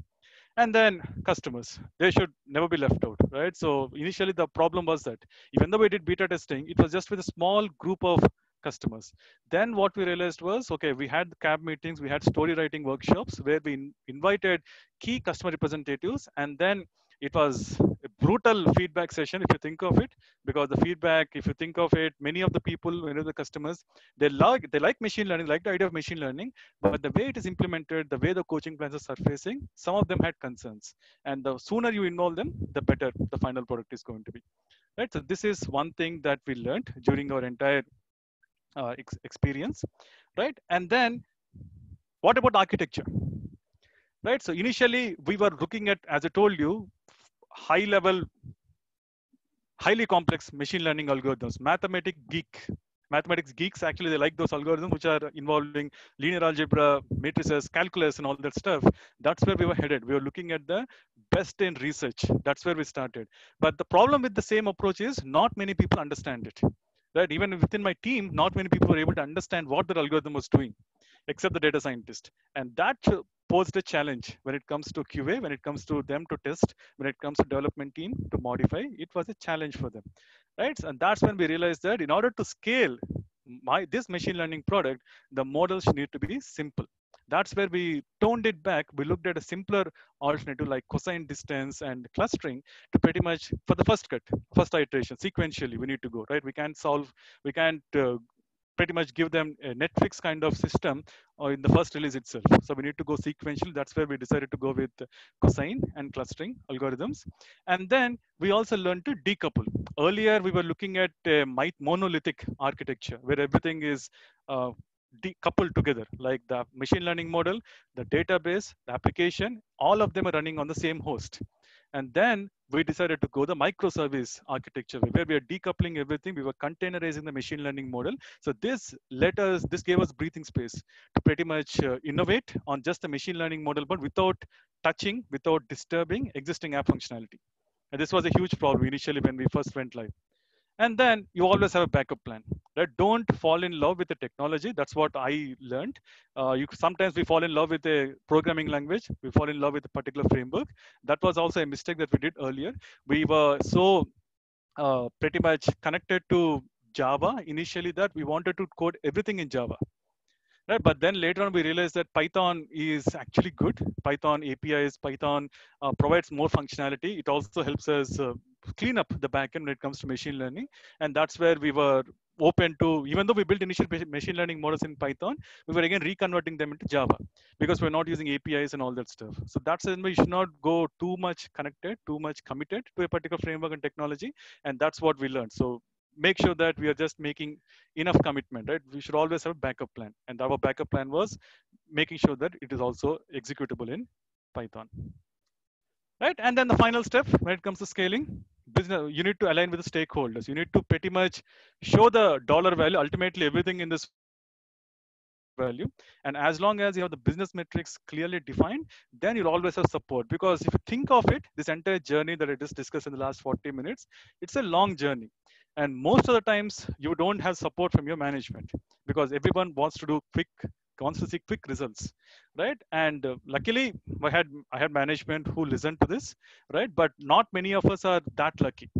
And then customers, they should never be left out, right? So initially the problem was that even though we did beta testing, it was just with a small group of customers. Then what we realized was, okay, we had cab meetings, we had story writing workshops where we invited key customer representatives, and then it was a brutal feedback session if you think of it, because the feedback, if you think of it, many of the people, many of the customers, they like machine learning, like the idea of machine learning, but the way it is implemented, the way the coaching plans are surfacing, some of them had concerns. And the sooner you involve them, the better the final product is going to be. Right. So this is one thing that we learned during our entire experience. Right. And then what about architecture? Right. So initially we were looking at, as I told you, high level, highly complex machine learning algorithms. Mathematics geeks, actually, they like those algorithms which are involving linear algebra, matrices, calculus, and all that stuff. That's where we were headed. We were looking at the best in research. That's where we started. But the problem with the same approach is not many people understand it. Right? Even within my team, not many people were able to understand what the algorithm was doing, except the data scientist. And that posed a challenge when it comes to QA, when it comes to them to test, when it comes to development team to modify. It was a challenge for them, right? And that's when we realized that in order to scale this machine learning product, the models need to be simple. That's where we toned it back. We looked at a simpler alternative like cosine distance and clustering to pretty much, for the first iteration, sequentially, we need to go, right? We can't pretty much give them a Netflix kind of system or in the first release itself. So we need to go sequentially. That's where we decided to go with cosine and clustering algorithms. And then we also learned to decouple. Earlier, we were looking at a monolithic architecture where everything is decoupled together, like the machine learning model, the database, the application, all of them are running on the same host. And then we decided to go the microservice architecture where we are decoupling everything. We were containerizing the machine learning model. So this gave us breathing space to pretty much innovate on just the machine learning model, but without touching, without disturbing existing app functionality. And this was a huge problem initially when we first went live. And then you always have a backup plan, right? Don't fall in love with the technology. That's what I learned. Sometimes we fall in love with a programming language. We fall in love with a particular framework. That was also a mistake that we did earlier. We were so pretty much connected to Java initially that we wanted to code everything in Java. Right, but then later on we realized that Python is actually good. Python APIs, Python provides more functionality. It also helps us clean up the backend when it comes to machine learning. And that's where we were open to, even though we built initial machine learning models in Python, we were again reconverting them into Java because we're not using APIs and all that stuff. So that's when we should not go too much connected, too much committed to a particular framework and technology. And that's what we learned. So make sure that we are just making enough commitment, right? We should always have a backup plan. And our backup plan was making sure that it is also executable in Python. Right? And then the final step when it comes to scaling, business, you need to align with the stakeholders. You need to pretty much show the dollar value. Ultimately, everything in this value. And as long as you have the business metrics clearly defined, then you'll always have support. Because if you think of it, this entire journey that I just discussed in the last 40 minutes, it's a long journey. And most of the times you don't have support from your management because everyone wants to see quick results, right? And luckily I had management who listened to this, right? But not many of us are that lucky,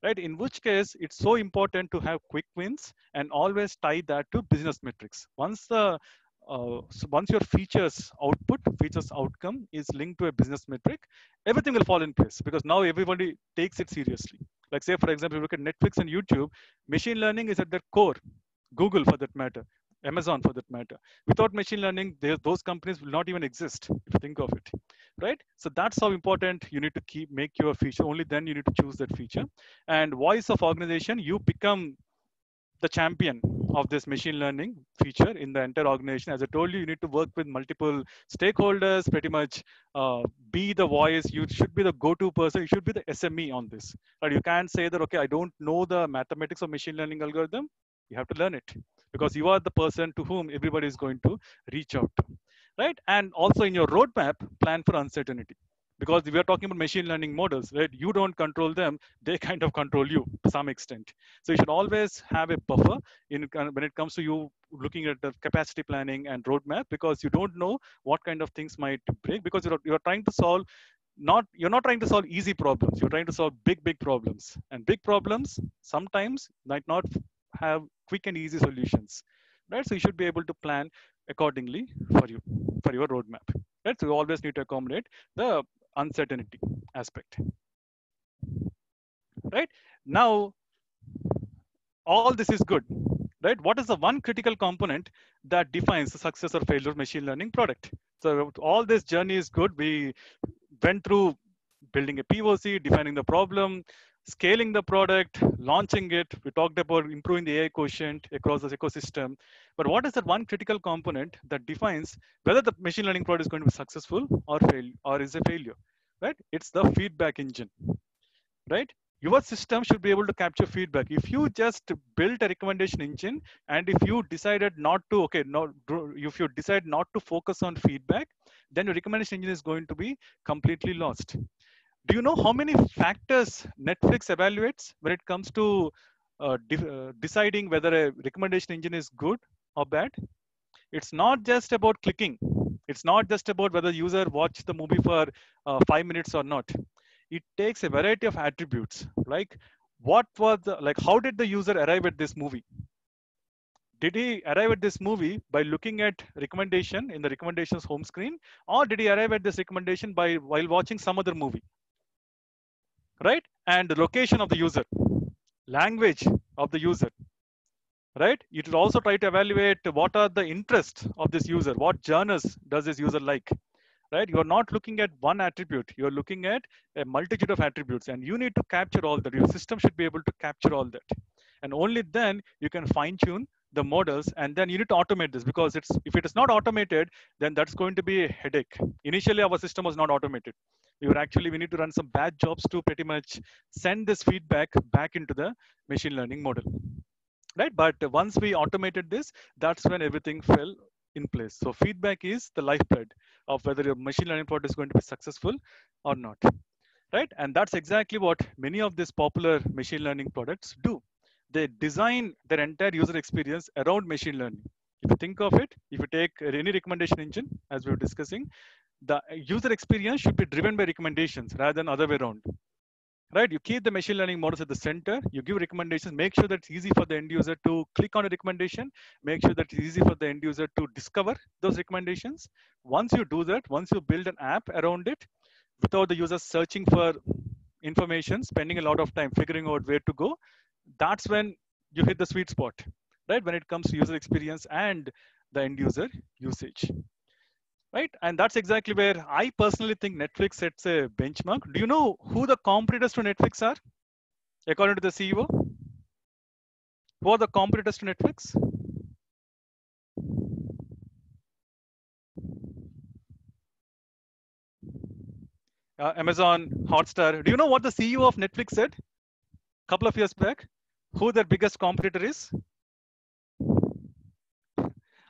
right? In which case it's so important to have quick wins and always tie that to business metrics. Once your features outcome is linked to a business metric, everything will fall in place because now everybody takes it seriously. Like say, for example, you look at Netflix and YouTube, machine learning is at their core, Google for that matter. Amazon for that matter. Without machine learning, those companies will not even exist if you think of it, right? So that's how important you need to make your feature. Only then you need to choose that feature. And voice of organization, you become the champion of this machine learning feature in the entire organization. As I told you, you need to work with multiple stakeholders, pretty much be the voice. You should be the go-to person. You should be the SME on this. Right? You can't say that, okay, I don't know the mathematics of machine learning algorithm. You have to learn it because you are the person to whom everybody is going to reach out to, right? And also in your roadmap, plan for uncertainty because we are talking about machine learning models, right? You don't control them; they kind of control you to some extent. So you should always have a buffer when it comes to you looking at the capacity planning and roadmap because you don't know what kind of things might break because you're trying to solve you're not trying to solve easy problems. You're trying to solve big problems, and big problems sometimes might not have quick and easy solutions, right? So you should be able to plan accordingly for your roadmap, right? So you always need to accommodate the uncertainty aspect, right? Now all this is good, right? What is the one critical component that defines the success or failure of machine learning product? So all this journey is good. We went through building a POC, defining the problem, scaling the product, launching it. We talked about improving the AI quotient across this ecosystem. But what is that one critical component that defines whether the machine learning product is going to be successful or fail or is a failure, right? It's the feedback engine, right? Your system should be able to capture feedback. If you just built a recommendation engine and if you decided not to, okay, no, if you decide not to focus on feedback, then your recommendation engine is going to be completely lost. Do you know how many factors Netflix evaluates when it comes to deciding whether a recommendation engine is good or bad? It's not just about clicking. It's not just about whether user watched the movie for 5 minutes or not. It takes a variety of attributes, like what was like how did the user arrive at this movie? Did he arrive at this movie by looking at recommendation in the recommendations home screen, or did he arrive at this recommendation by while watching some other movie, right? And the location of the user, language of the user, right? It will also try to evaluate what are the interests of this user, what genres does this user like, right? You're not looking at one attribute, you're looking at a multitude of attributes, and you need to capture all that. Your system should be able to capture all that, and only then you can fine tune the models, and then you need to automate this because if it is not automated, then that's going to be a headache. Initially our system was not automated. We need to run some batch jobs to pretty much send this feedback back into the machine learning model, right? But once we automated this, that's when everything fell in place. So feedback is the lifeblood of whether your machine learning product is going to be successful or not, right? And that's exactly what many of these popular machine learning products do. They design their entire user experience around machine learning. If you think of it, if you take any recommendation engine, as we were discussing, the user experience should be driven by recommendations rather than other way around, right? You keep the machine learning models at the center, you give recommendations, make sure that it's easy for the end user to click on a recommendation, make sure that it's easy for the end user to discover those recommendations. Once you do that, once you build an app around it, without the user searching for information, spending a lot of time figuring out where to go, that's when you hit the sweet spot, right? When it comes to user experience and the end user usage, right? And that's exactly where I personally think Netflix sets a benchmark. Do you know who the competitors to Netflix are, according to the CEO? Who are the competitors to Netflix? Amazon, Hotstar. Do you know what the CEO of Netflix said a couple of years back? Who their biggest competitor is?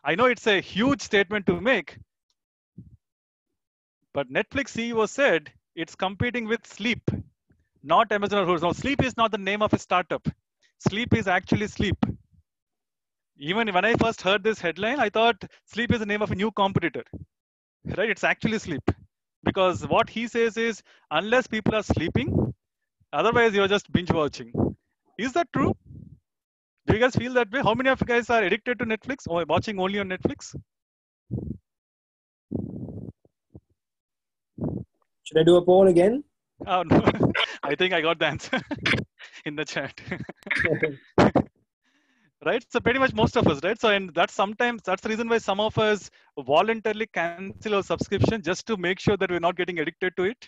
I know it's a huge statement to make, but Netflix CEO said it's competing with Sleep, not Amazon or Hulu. Now, Sleep is not the name of a startup. Sleep is actually Sleep. Even when I first heard this headline, I thought Sleep is the name of a new competitor, right? It's actually Sleep. Because what he says is, unless people are sleeping, otherwise you're just binge watching. Is that true? Do you guys feel that way? How many of you guys are addicted to Netflix or watching only on Netflix? Should I do a poll again? Oh, no. I think I got the answer in the chat. right? So pretty much most of us, right? So and that's sometimes that's the reason why some of us voluntarily cancel our subscription just to make sure that we're not getting addicted to it,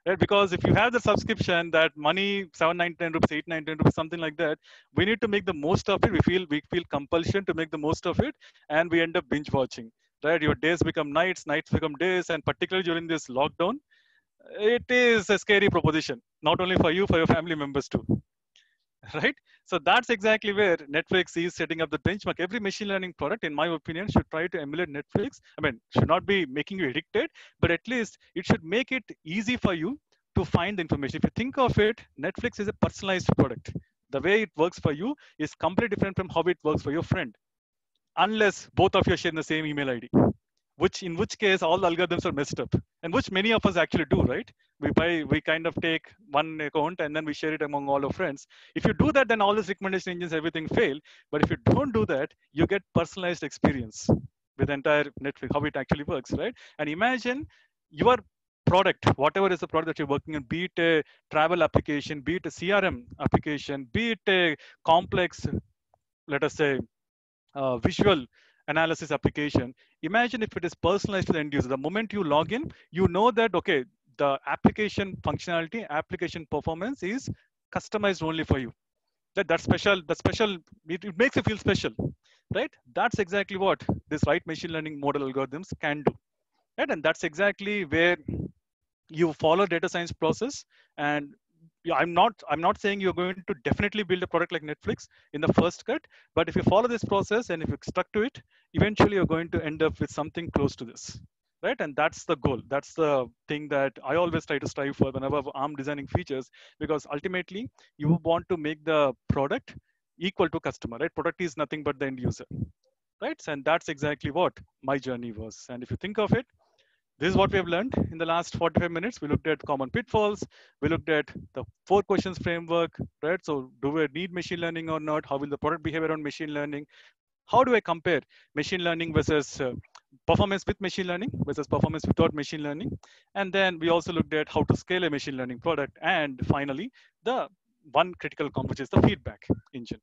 right? Because if you have the subscription, that money 799 rupees, 899 rupees, something like that, we need to make the most of it. We feel compulsion to make the most of it, and we end up binge watching. Right, your days become nights, nights become days, and particularly during this lockdown, it is a scary proposition. Not only for you, for your family members too. Right? So that's exactly where Netflix is setting up the benchmark. Every machine learning product, in my opinion, should try to emulate Netflix. I mean, should not be making you addicted, but at least it should make it easy for you to find the information. If you think of it, Netflix is a personalized product. The way it works for you is completely different from how it works for your friend, unless both of you share the same email ID, which in which case all the algorithms are messed up, and which many of us actually do, right? We kind of take one account and then we share it among all our friends. If you do that, then all these recommendation engines, everything fail. But if you don't do that, you get personalized experience with the entire Netflix, how it actually works, right? And imagine your product, whatever is the product that you're working on, be it a travel application, be it a CRM application, be it a complex, let us say, visual analysis application. Imagine if it is personalized to the end user. The moment you log in, you know that, okay, the application functionality, application performance is customized only for you. It makes you feel special, right? That's exactly what this right machine learning model algorithms can do. Right? And that's exactly where you follow data science process. And yeah, I'm not saying you're going to definitely build a product like Netflix in the first cut, but if you follow this process and if you stuck to it, eventually you're going to end up with something close to this, right? And that's the goal. That's the thing that I always try to strive for whenever I'm designing features, because ultimately you want to make the product equal to customer, right? Product is nothing but the end user, right? And that's exactly what my journey was. And if you think of it, this is what we have learned in the last 45 minutes. We looked at common pitfalls. We looked at the 4 questions framework, right? So do we need machine learning or not? How will the product behave around machine learning? How do I compare machine learning versus performance with machine learning versus performance without machine learning? And then we also looked at how to scale a machine learning product. And finally, the one critical comp, which is the feedback engine.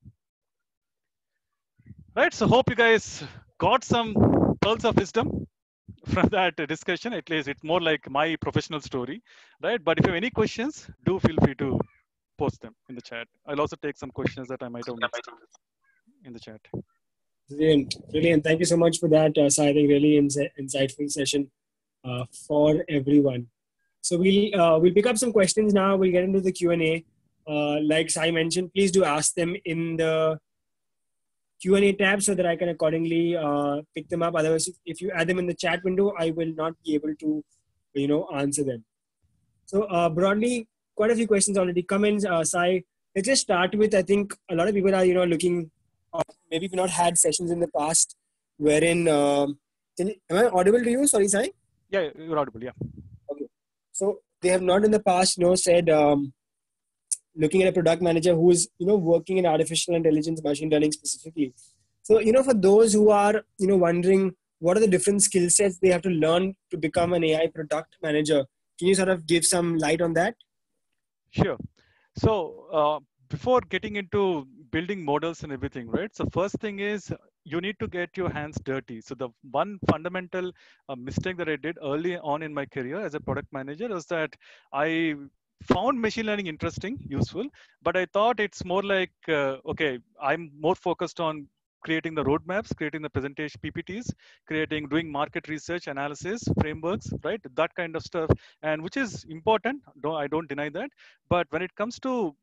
Right? So hope you guys got some pearls of wisdom from that discussion. At least it's more like my professional story, right? But if you have any questions, do feel free to post them in the chat. I'll also take some questions that I might have missed in the chat. Brilliant. Brilliant. Thank you so much for that, Sai. I think really insightful session for everyone. So we'll pick up some questions now. We'll get into the Q&A. Like Sai mentioned, please do ask them in the Q&A tab so that I can accordingly pick them up. Otherwise, if you add them in the chat window, I will not be able to, answer them. So broadly, quite a few questions already come in. Sai, let's just start with, I think a lot of people are, looking, maybe we've not had sessions in the past wherein, am I audible to you? Sorry, Sai? Yeah, you're audible, yeah. Okay. So they have not in the past, said, looking at a product manager who is, working in artificial intelligence, machine learning specifically. So, for those who are, wondering what are the different skill sets they have to learn to become an AI product manager, can you sort of give some light on that? Sure. So before getting into building models and everything, right? So first thing is you need to get your hands dirty. So the one fundamental mistake that I did early on in my career as a product manager is that I found machine learning interesting, useful, but I thought it's more like, okay, I'm more focused on creating the roadmaps, creating the presentation PPTs, doing market research, analysis, frameworks, right? That kind of stuff, and which is important. I don't deny that. But when it comes to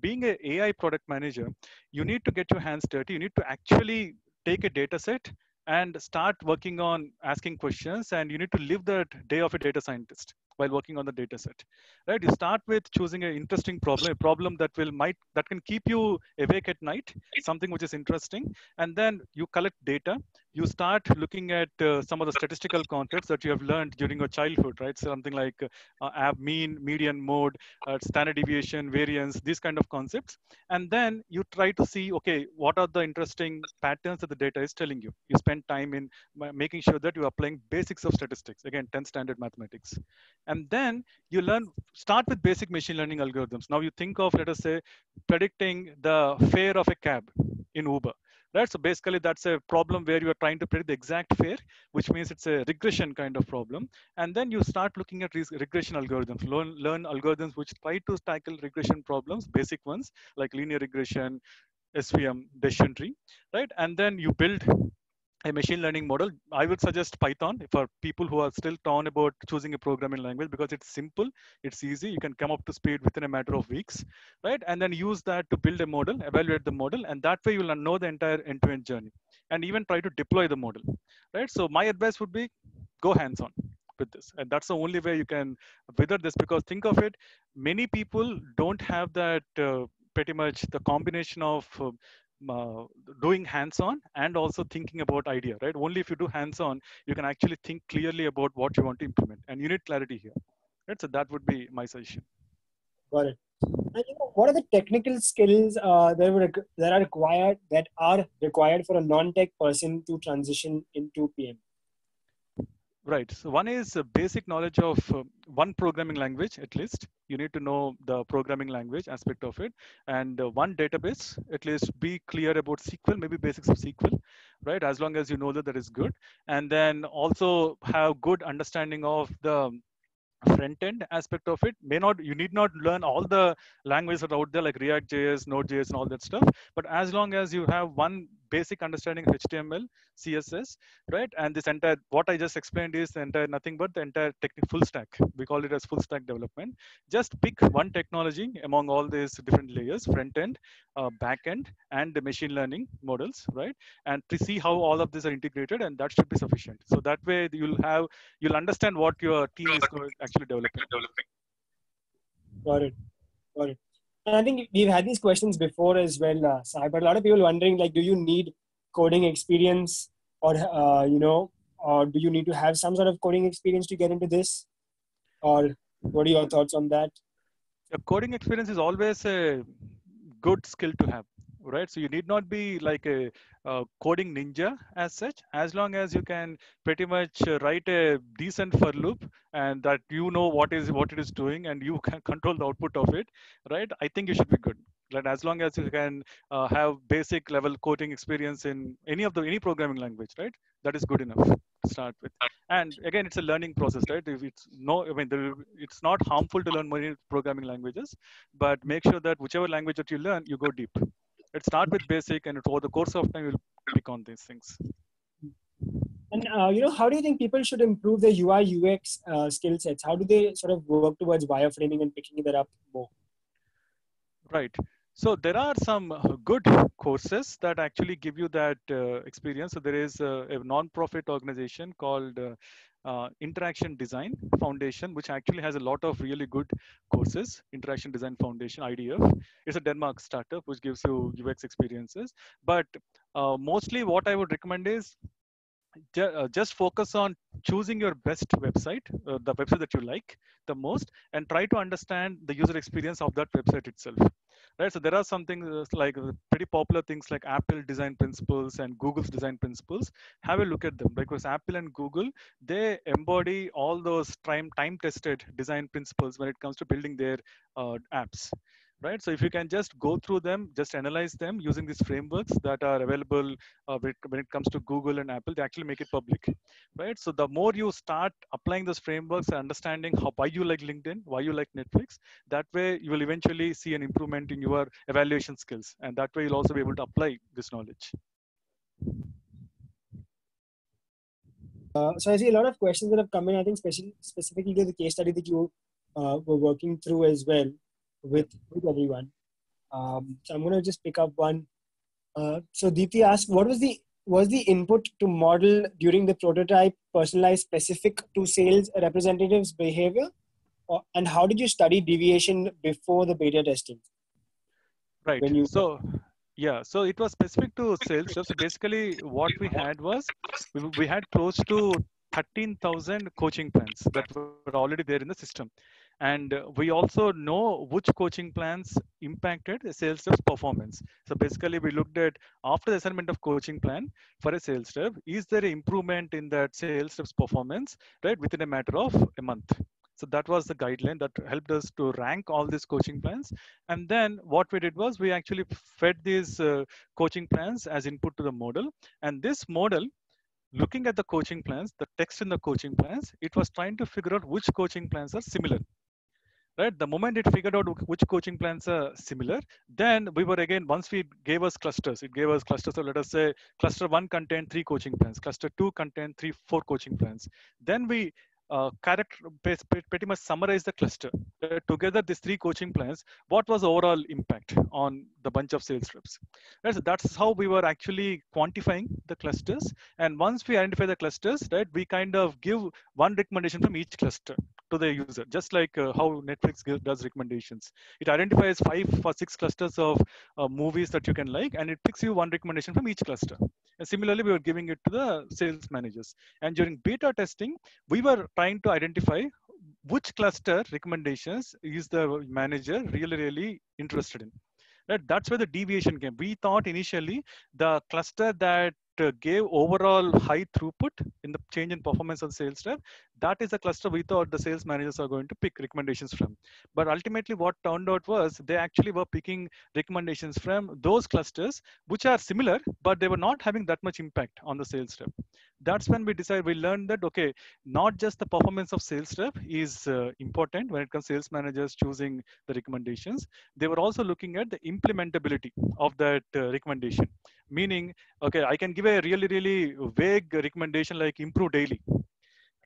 being an AI product manager, you need to get your hands dirty. You need to actually take a data set and start working on asking questions, and you need to live that day of a data scientist while working on the data set, right? You start with choosing an interesting problem, a problem that can keep you awake at night, something which is interesting, and then you collect data. You start looking at some of the statistical concepts that you have learned during your childhood, right? Something like mean, median, mode, standard deviation, variance, these kind of concepts. And then you try to see, okay, what are the interesting patterns that the data is telling you? You spend time in making sure that you're applying basics of statistics, again, 10th standard mathematics. And then you start with basic machine learning algorithms. Now you think of, let us say, predicting the fare of a cab in Uber. right? So basically that's a problem where you are trying to predict the exact fare, which means it's a regression kind of problem. And then you start looking at regression algorithms, learn algorithms which try to tackle regression problems, basic ones like linear regression, SVM, decision tree, right? And then you build a machine learning model. I would suggest Python for people who are still torn about choosing a programming language, because it's simple, it's easy, you can come up to speed within a matter of weeks, right? And then use that to build a model, evaluate the model, and that way you will know the entire end-to-end journey and even try to deploy the model, right? So my advice would be go hands-on with this, and that's the only way you can wither this, because think of it, many people don't have that pretty much the combination of uh, doing hands-on and also thinking about idea, right? Only if you do hands-on, you can actually think clearly about what you want to implement, and you need clarity here, right? So that would be my suggestion. Got it. And what are the technical skills that are required for a non-tech person to transition into PM? Right. So one is a basic knowledge of one programming language, at least. You need to know the programming language aspect of it. And one database, at least be clear about SQL, maybe basics of SQL, right? As long as you know that, that is good. And then also have good understanding of the front end aspect of it. You need not learn all the languages that are out there like React JS, Node.js, and all that stuff, but as long as you have one basic understanding of HTML, CSS, right? And this entire, what I just explained is the entire, nothing but the entire technical full stack, we call it as full stack development. Just pick one technology among all these different layers, front end, back end, and the machine learning models, right? And to see how all of these are integrated, and that should be sufficient. So that way you'll understand what your team is actually developing. Got it. Got it. And I think we've had these questions before as well, Sai, but a lot of people wondering, like, do you need coding experience, or or do you need to have some sort of coding experience to get into this? Or what are your thoughts on that? A coding experience is always a good skill to have, right? So you need not be like a coding ninja as such, as long as you can pretty much write a decent for loop, and that you know what it is doing, and you can control the output of it, right? I think you should be good, right? As long as you can have basic level coding experience in any programming language, right? That is good enough to start with. And again, it's a learning process, right? If it's no, I mean, it's not harmful to learn many programming languages, but make sure that whichever language that you learn, you go deep. Let's start with basic, and over the course of time, you'll pick on these things. And how do you think people should improve their UI UX skill sets? How do they sort of work towards wireframing and picking that up more? Right. So there are some good courses that actually give you that experience. So there is a non-profit organization called Interaction Design Foundation, which actually has a lot of really good courses. Interaction Design Foundation, IDF. It's a Denmark startup which gives you UX experiences. But mostly what I would recommend is just focus on choosing your best website, the website that you like the most, and try to understand the user experience of that website itself. Right. So there are some things like pretty popular things like Apple design principles and Google's design principles. Have a look at them, because Apple and Google, they embody all those time-tested design principles when it comes to building their apps. Right. So if you can just go through them, just analyze them using these frameworks that are available when it comes to Google and Apple, they actually make it public. Right. So the more you start applying those frameworks and understanding why you like LinkedIn, why you like Netflix, that way you will eventually see an improvement in your evaluation skills. And that way you'll also be able to apply this knowledge. So I see a lot of questions that have come in, I think specifically to the case study that you were working through as well with everyone. So I'm going to just pick up one. So Deepthi asked, was the input to model during the prototype personalized specific to sales representatives' behavior? And how did you study deviation before the beta testing? Right. So it was specific to sales. So basically what we had was, we had close to 13,000 coaching plans that were already there in the system. And we also know which coaching plans impacted the sales rep's performance. So basically we looked at, after the assignment of coaching plan for a sales rep, is there an improvement in that sales rep's performance, right, within a matter of a month? So that was the guideline that helped us to rank all these coaching plans. And then what we did was we actually fed these coaching plans as input to the model. And this model, looking at the coaching plans, the text in the coaching plans, it was trying to figure out which coaching plans are similar. Right, the moment it figured out which coaching plans are similar, then we were again, once we gave us clusters, it gave us clusters. So let us say cluster 1 contained 3 coaching plans, cluster 2 contained 4 coaching plans. Then we pretty much summarize the cluster. Together, these 3 coaching plans, what was the overall impact on the bunch of sales reps? Right, so that's how we were actually quantifying the clusters. And once we identify the clusters, right, we kind of give one recommendation from each cluster to the user, just like how Netflix does recommendations. It identifies 5 or 6 clusters of movies that you can like, and it picks you one recommendation from each cluster. And similarly, we were giving it to the sales managers. And during beta testing, we were trying to identify which cluster recommendations is the manager really interested in. Right? That's where the deviation came. We thought initially the cluster that gave overall high throughput in the change in performance of sales rep, that is a cluster we thought the sales managers are going to pick recommendations from. But ultimately what turned out was they actually were picking recommendations from those clusters which are similar, but they were not having that much impact on the sales rep. That's when we learned that, okay, not just the performance of sales rep is important when it comes to sales managers choosing the recommendations. They were also looking at the implementability of that recommendation. Meaning, okay, I can give a really vague recommendation like improve daily,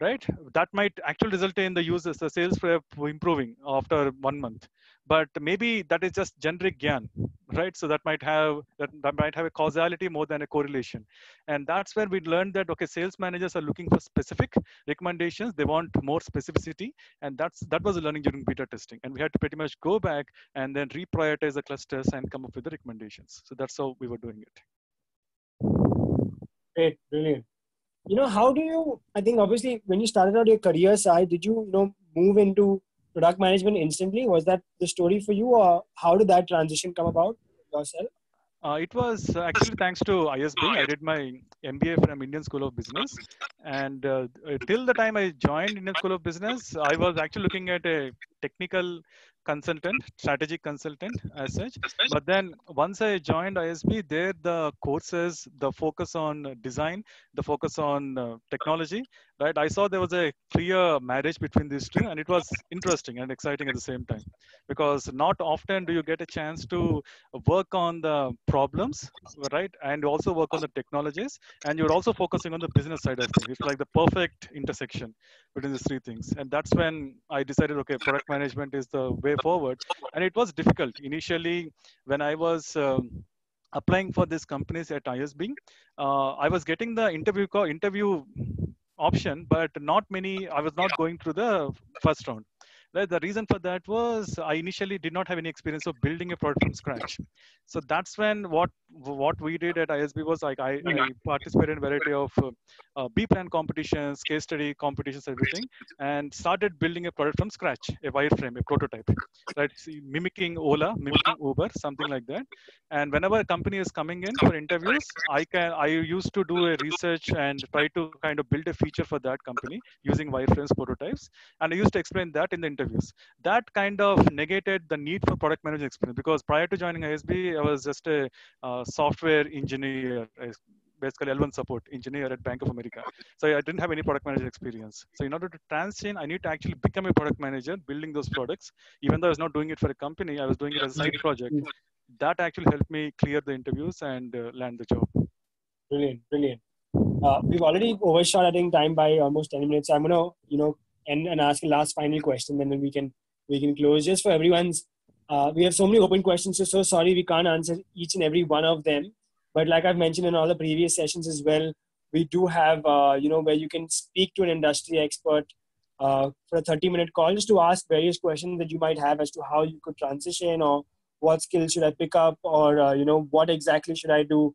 right? That might actually result in the users, the sales rep improving after 1 month. But maybe that is just generic gyan, right? So that might have a causality more than a correlation. And that's where we learned that, okay, sales managers are looking for specific recommendations. They want more specificity. And that was a learning during beta testing. And we had to pretty much go back and then reprioritize the clusters and come up with the recommendations. So that's how we were doing it. Great, brilliant. How do you, I think obviously when you started out your career side, did you, move into product management instantly? Was that the story for you, or how did that transition come about yourself? It was actually thanks to ISB. I did my MBA from Indian School of Business. And till the time I joined Indian School of Business, I was actually looking at a technical consultant, strategic consultant as such. But then once I joined ISB, there the courses, the focus on design, the focus on technology, right? I saw there was a clear marriage between these two, and it was interesting and exciting at the same time, because not often do you get a chance to work on the problems, right? And also work on the technologies, and you're also focusing on the business side of things. It's like the perfect intersection between these 3 things. And that's when I decided, okay, product management is the way forward. And it was difficult initially when I was applying for these companies at ISB. I was getting the interview option, but I was not going through the first round. The reason for that was I initially did not have any experience of building a product from scratch. So that's when what we did at ISB was like I participated in a variety of B plan competitions, case study competitions, everything, and started building a product from scratch, a wireframe, a prototype, right? Mimicking Ola, mimicking Uber, something like that. And whenever a company is coming in for interviews, I used to do a research and try to kind of build a feature for that company using wireframes prototypes. And I used to explain that in the interviews. That kind of negated the need for product management experience, because prior to joining ISB, I was just a software engineer, basically L1 support engineer at Bank of America. So I didn't have any product manager experience. So in order to transition, I need to actually become a product manager, building those products. Even though I was not doing it for a company, I was doing it as a side project. That actually helped me clear the interviews and land the job. Brilliant. We've already overshot, I think, time by almost 10 minutes. I'm gonna, end and ask a last final question, and then we can close. Just for everyone's, we have so many open questions, so sorry we can't answer each and every one of them. But like I've mentioned in all the previous sessions as well, we do have, where you can speak to an industry expert for a 30-minute call, just to ask various questions that you might have as to how you could transition, or what skills should I pick up, or what exactly should I do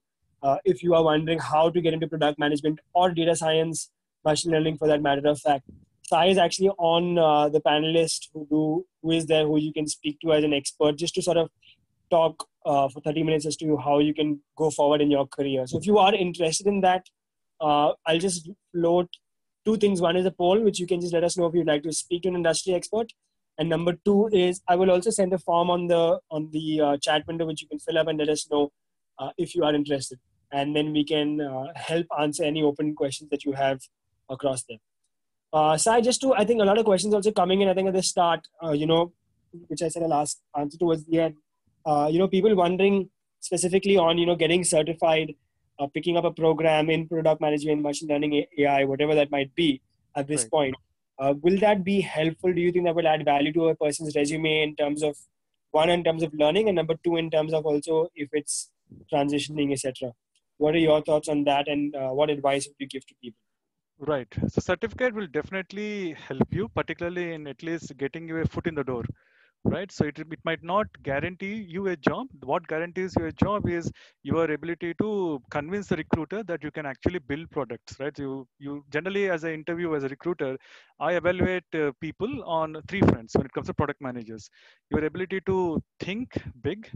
if you are wondering how to get into product management or data science, machine learning for that matter of fact. Sai is actually on the panelist who is there, who you can speak to as an expert, just to sort of talk for 30 minutes as to how you can go forward in your career. So if you are interested in that, I'll just float two things. One is a poll, which you can just let us know if you'd like to speak to an industry expert. And number two is I will also send a form on the chat window, which you can fill up and let us know if you are interested. And then we can help answer any open questions that you have across them. Sai, I think a lot of questions also coming in, I think at the start, which I said I'll answer towards the end. People wondering specifically on, getting certified, picking up a program in product management, machine learning, AI, whatever that might be at this point. Will that be helpful? Do you think that will add value to a person's resume in terms of, one, in terms of learning, and number two, in terms of also if it's transitioning, etc.? What are your thoughts on that, and what advice would you give to people? Right. So certificate will definitely help you, particularly in at least getting you a foot in the door. Right. So it might not guarantee you a job. What guarantees you a job is your ability to convince the recruiter that you can actually build products. Right. You generally, as an interview, as a recruiter, I evaluate people on three fronts when it comes to product managers. Your ability to think big,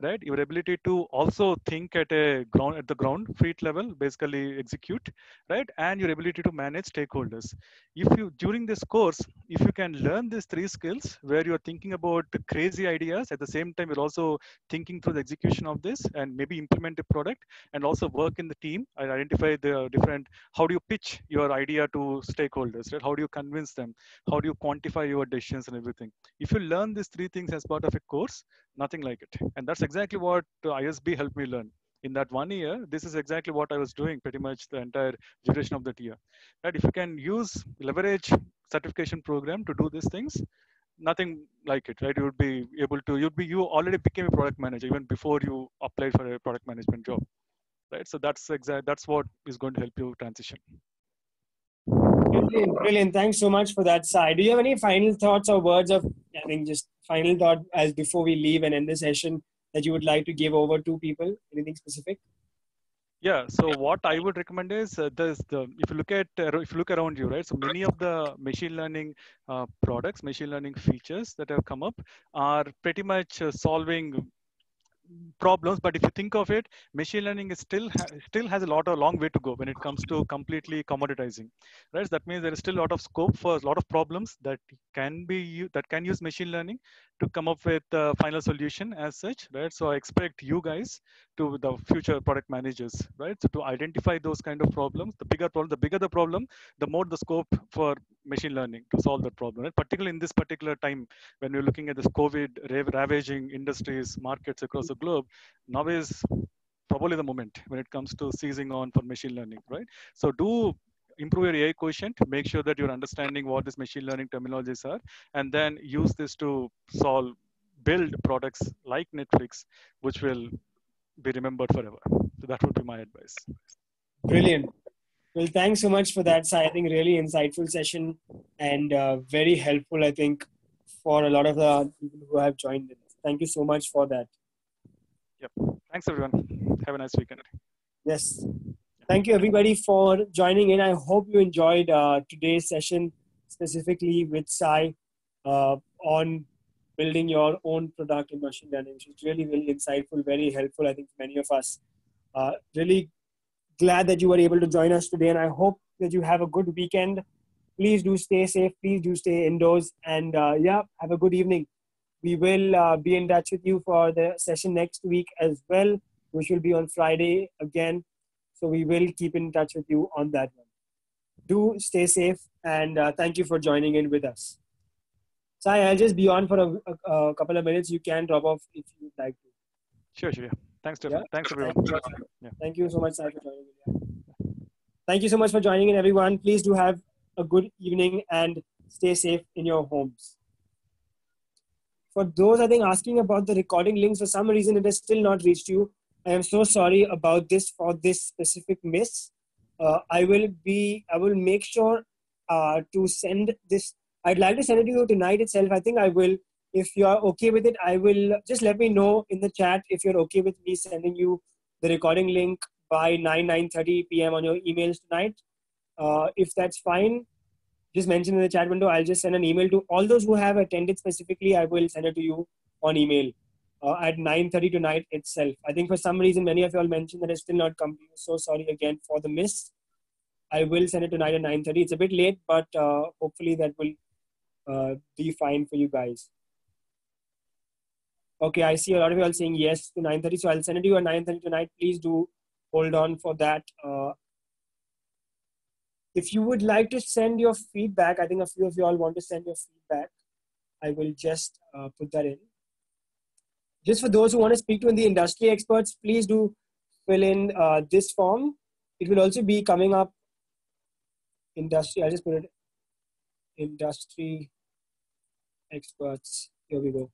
right? Your ability to also think at the ground feet level, basically execute, right? And your ability to manage stakeholders. If you, during this course, if you can learn these three skills where you're thinking about crazy ideas, at the same time, you're also thinking through the execution of this and maybe implement a product and also work in the team and identify the different, how do you pitch your idea to stakeholders, right? How do you convince them? How do you quantify your decisions and everything? If you learn these three things as part of a course, nothing like it. And that's exactly what ISB helped me learn. In that 1 year, this is exactly what I was doing pretty much the entire duration of that year. Right? If you can leverage certification program to do these things, nothing like it, right? You would be able to, you already became a product manager even before you applied for a product management job, right? So that's what is going to help you transition. Brilliant. Thanks so much for that, Sai. Do you have any final thoughts or words of, I think, just final thought as before we leave and end the session that you would like to give over to people? Anything specific? Yeah. So what I would recommend is if you look around you, right? So many of the machine learning products, machine learning features that have come up are pretty much solving problems. But if you think of it, machine learning is still has a long way to go when it comes to completely commoditizing, right? So that means there is still a lot of scope for a lot of problems that can use machine learning to come up with a final solution as such, right? So I expect you guys, to the future product managers, right? So to identify those kind of problems, the bigger the problem, the more the scope for machine learning to solve that problem, right? Particularly in this particular time when we're looking at this COVID ravaging industries, markets across the globe, now is probably the moment when it comes to seizing on for machine learning, right? So do improve your AI quotient, make sure that you're understanding what these machine learning terminologies are, and then use this to build products like Netflix, which will be remembered forever. So that would be my advice. Brilliant. Well, thanks so much for that, Sai. I think really insightful session and very helpful, I think, for a lot of the people who have joined in. Thank you so much for that. Yep. Thanks, everyone. Have a nice weekend. Yes. Thank you, everybody, for joining in. I hope you enjoyed today's session, specifically with Sai on building your own product in machine learning. It's really, really insightful, very helpful, I think, for many of us. Really glad that you were able to join us today, and I hope that you have a good weekend. Please do stay safe. Please do stay indoors, and have a good evening. We will be in touch with you for the session next week as well, which will be on Friday again. So we will keep in touch with you on that one. Do stay safe, and thank you for joining in with us. Sai, I'll just be on for a couple of minutes. You can drop off if you'd like to. Sure. Yeah. Thanks, Stefan. Yeah? Thanks, everyone. Thank you so much, Sai, for joining in. Thank you so much for joining in, everyone. Please do have a good evening and stay safe in your homes. For those, I think, asking about the recording links, for some reason it has still not reached you. I am so sorry about this for this specific miss. I will make sure to send this. I'd like to send it to you tonight itself. I think I will. If you are okay with it, I will just let me know in the chat if you're okay with me sending you the recording link by 9:30 p.m. on your emails tonight. If that's fine, just mention in the chat window. I'll just send an email to all those who have attended specifically. I will send it to you on email at 9:30 tonight itself. I think for some reason, many of you all mentioned that it's still not come to you. So sorry again for the miss. I will send it tonight at 9:30. It's a bit late, but hopefully that will be fine for you guys. Okay, I see a lot of you all saying yes to 9:30, so I'll send it to you at 9:30 tonight. Please do hold on for that. If you would like to send your feedback, I think a few of you all want to send your feedback. I will just put that in. Just for those who want to speak to the industry experts, please do fill in this form. It will also be coming up. Industry, I just put it. Industry experts. Here we go.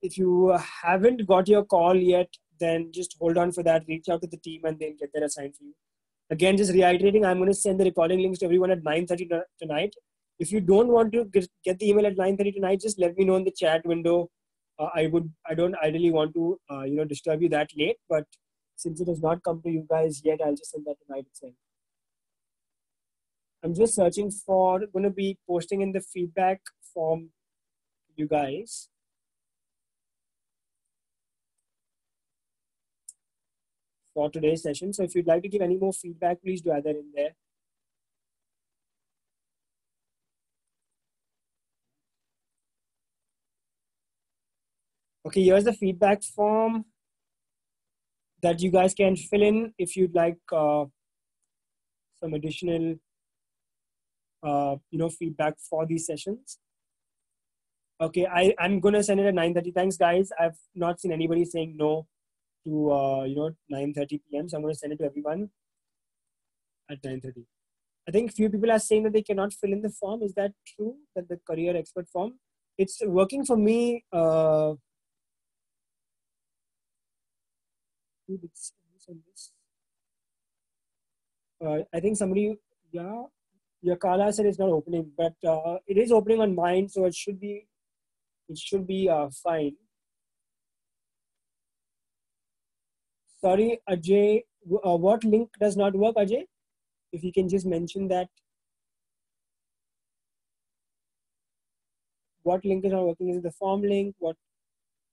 If you haven't got your call yet, then just hold on for that. Reach out to the team and they'll get that assigned for you. Again, just reiterating, I'm going to send the recording links to everyone at 9:30 tonight. If you don't want to get the email at 9:30 tonight, just let me know in the chat window. I don't ideally want to disturb you that late, but since it has not come to you guys yet, I'll just send that tonight itself. I'm just searching for, going to be posting in the feedback form you guys. For today's session. So if you'd like to give any more feedback, please do add that in there. Okay, here's the feedback form that you guys can fill in if you'd like some additional feedback for these sessions. Okay, I'm gonna send it at 9:30. Thanks guys. I've not seen anybody saying no to 9:30 p.m. So I'm going to send it to everyone at 9:30. I think few people are saying that they cannot fill in the form. Is that true? That the career expert form? It's working for me. I think somebody, Yakala said it's not opening, but it is opening on mine, so it should be fine. Sorry, Ajay, what link does not work, Ajay? If you can just mention that. What link is not working? Is it the form link? What?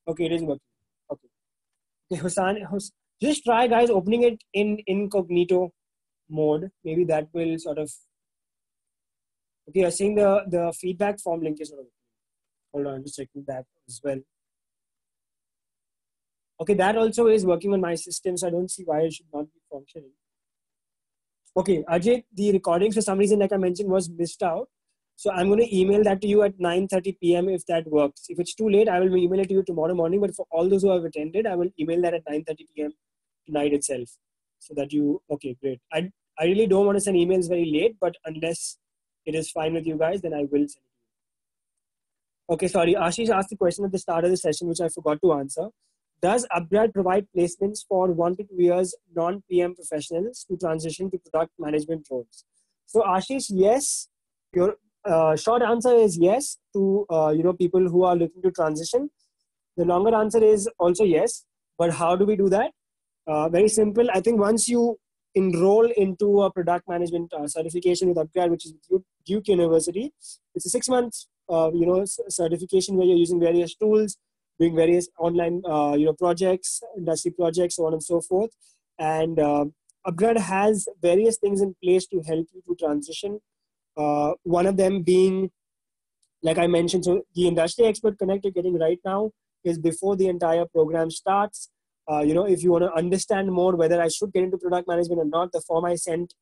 Okay, it is working. Okay, Hussain, just try, guys, opening it in incognito mode. Maybe that will sort of. Okay, you're saying the feedback form link is not working. Hold on, I'm just checking that as well. Okay, that also is working on my system, so I don't see why it should not be functioning. Okay, Ajay, the recording for some reason, like I mentioned, was missed out. So I'm going to email that to you at 9:30 p.m. if that works. If it's too late, I will email it to you tomorrow morning. But for all those who have attended, I will email that at 9:30 p.m. tonight itself. So that you, okay, great. I really don't want to send emails very late, but unless it is fine with you guys, then I will send it to you. Okay, sorry. Ashish asked the question at the start of the session, which I forgot to answer. Does Upgrad provide placements for 1 to 2 years non-PM professionals to transition to product management roles? So Ashish, yes. Your short answer is yes to people who are looking to transition. The longer answer is also yes. But how do we do that? Very simple. I think once you enroll into a product management certification with Upgrad, which is Duke University, it's a 6 months certification where you're using various tools, doing various online projects, industry projects, so on and so forth. And Upgrad has various things in place to help you to transition. One of them being, like I mentioned, so the Industry Expert Connect you're getting right now is before the entire program starts. If you want to understand more whether I should get into product management or not, the form I sent,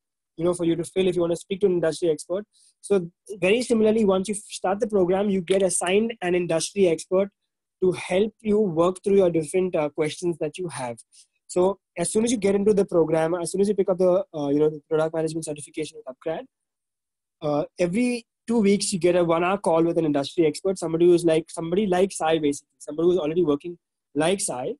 for you to fill if you want to speak to an industry expert. So very similarly, once you start the program, you get assigned an industry expert to help you work through your different questions that you have. So as soon as you get into the program, as soon as you pick up the the product management certification with Upgrad, every 2 weeks you get a 1 hour call with an industry expert, somebody like Sai, basically, somebody who's already working like Sai.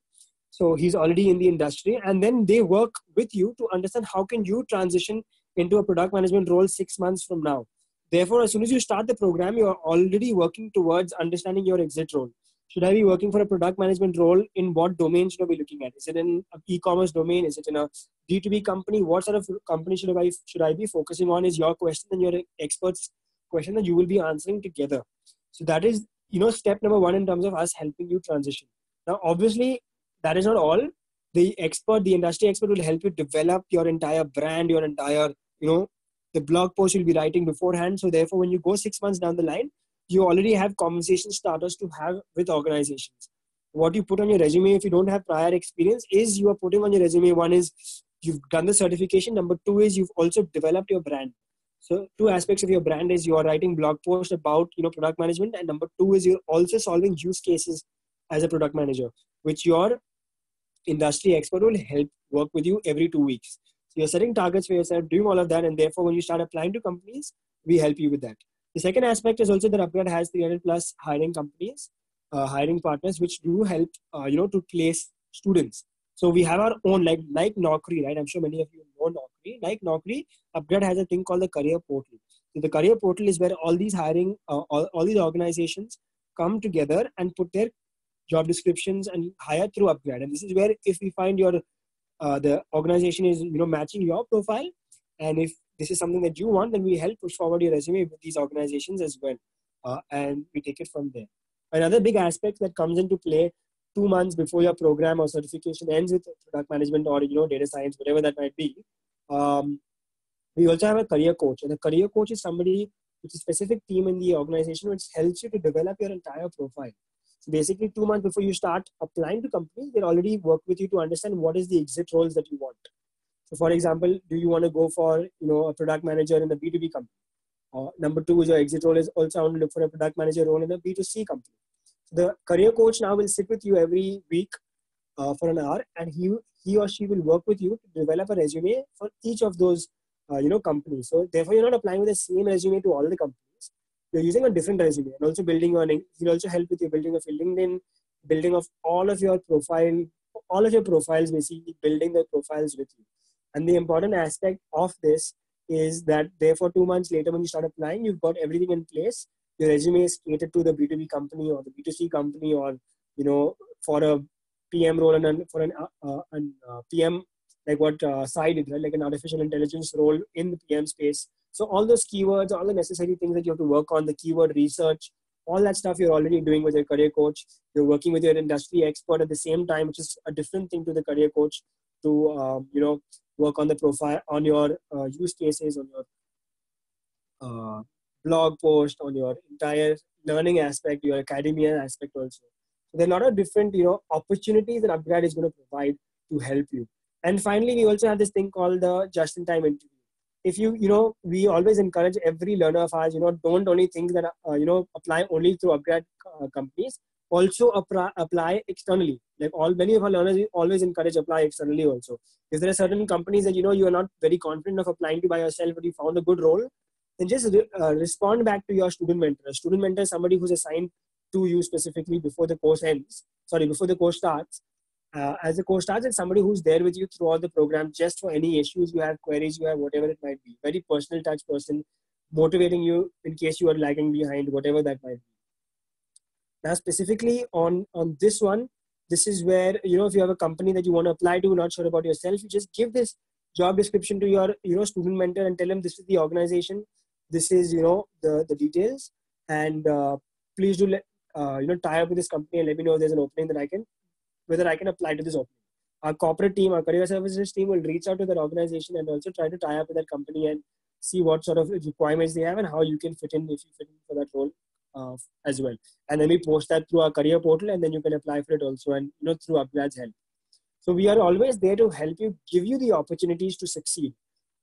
So he's already in the industry, and then they work with you to understand how can you transition into a product management role 6 months from now. Therefore, as soon as you start the program, you're already working towards understanding your exit role. Should I be working for a product management role? In what domain should I be looking at? Is it in an e-commerce domain? Is it in a B2B company? What sort of company should I be focusing on is your question and your expert's question that you will be answering together. So that is, step number 1 in terms of us helping you transition. Now, obviously, that is not all. the industry expert will help you develop your entire brand, your entire, the blog post you'll be writing beforehand. So therefore, when you go 6 months down the line, you already have conversation starters to have with organizations. What you put on your resume, if you don't have prior experience, is you are putting on your resume. One is you've done the certification. Number two is you've also developed your brand. So two aspects of your brand is you are writing blog posts about, product management. And number two is you're also solving use cases as a product manager, which your industry expert will help work with you every 2 weeks. So you're setting targets for yourself, doing all of that. And therefore, when you start applying to companies, we help you with that. The second aspect is also that Upgrad has 300 plus hiring companies, hiring partners, which do help, to place students. So we have our own, like Naukri, right? I'm sure many of you know Naukri. Like Naukri, Upgrad has a thing called the career portal. So the career portal is where all these hiring, all these organizations come together and put their job descriptions and hire through Upgrad. And this is where if we find your the organization is matching your profile, and if this is something that you want, then we help push forward your resume with these organizations as well, and we take it from there. Another big aspect that comes into play 2 months before your program or certification ends with product management or data science, whatever that might be. We also have a career coach, and a career coach is somebody which is a specific team in the organization which helps you to develop your entire profile. So basically 2 months before you start applying to companies, they'll already work with you to understand what is the exit roles that you want. So for example, do you want to go for, a product manager in a B2B company? Number two is your exit role is also I want to look for a product manager role in a B2C company. So the career coach now will sit with you every week for an hour, and he or she will work with you to develop a resume for each of those, companies. So therefore, you're not applying with the same resume to all the companies. You're using a different resume, and also he'll also help with you building of your LinkedIn, building of all of your profiles, basically building the profiles with you. And the important aspect of this is that therefore 2 months later, when you start applying, you've got everything in place. Your resume is catered to the B2B company or the B2C company, or, for a PM role and for an PM, like what Sai did, right? Like an artificial intelligence role in the PM space. So all those keywords, all the necessary things that you have to work on, the keyword research, all that stuff you're already doing with your career coach. You're working with your industry expert at the same time, which is a different thing to the career coach, to, work on the profile, on your use cases, on your blog post, on your entire learning aspect, your academia aspect also. So there are a lot of different, opportunities that Upgrad is going to provide to help you. And finally, we also have this thing called the just-in-time interview. If we always encourage every learner of ours, don't only think that, apply only through Upgrad companies. Also apply externally. Like many of our learners, we always encourage apply externally also. If there are certain companies that, you are not very confident of applying to by yourself, but you found a good role, then just respond back to your student mentor. A student mentor is somebody who's assigned to you specifically before the course starts. As the course starts, it's somebody who's there with you throughout the program, just for any issues you have, queries you have, whatever it might be. Very personal touch person, motivating you in case you are lagging behind, whatever that might be. Now, specifically on this one, this is where, if you have a company that you want to apply to, not sure about yourself, you just give this job description to your, student mentor and tell him this is the organization, this is, the details, and please do tie up with this company and let me know if there's an opening that whether I can apply to this opening. Our corporate team, our career services team will reach out to that organization and also try to tie up with that company and see what sort of requirements they have and how you can fit in, if you fit in for that role as well. And then we post that through our career portal, and then you can apply for it also, and through Upgrad's help. So we are always there to help you, give you the opportunities to succeed.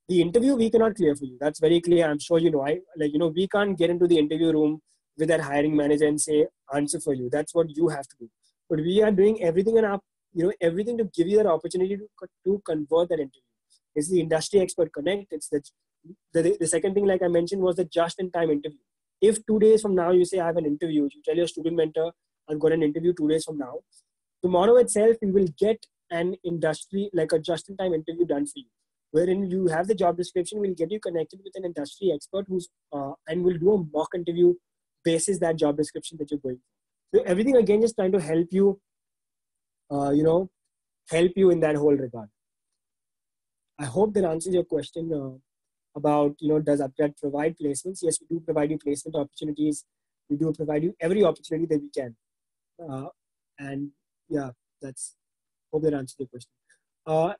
The interview we cannot clear for you. That's very clear. I'm sure we can't get into the interview room with that hiring manager and say answer for you. That's what you have to do. But we are doing everything everything to give you that opportunity to convert that interview. It's the industry expert connect. It's the second thing, like I mentioned, was the just-in-time interview. If 2 days from now you say I have an interview, you tell your student mentor I've got an interview 2 days from now. Tomorrow itself, you will get an industry, like a just-in-time interview done for you, wherein you have the job description. We'll get you connected with an industry expert and will do a mock interview basis that job description that you're going for. So everything again is trying to help you, help you in that whole regard. I hope that answers your question about, does Upgrad provide placements? Yes, we do provide you placement opportunities. We do provide you every opportunity that we can. And yeah, hope that answers your question.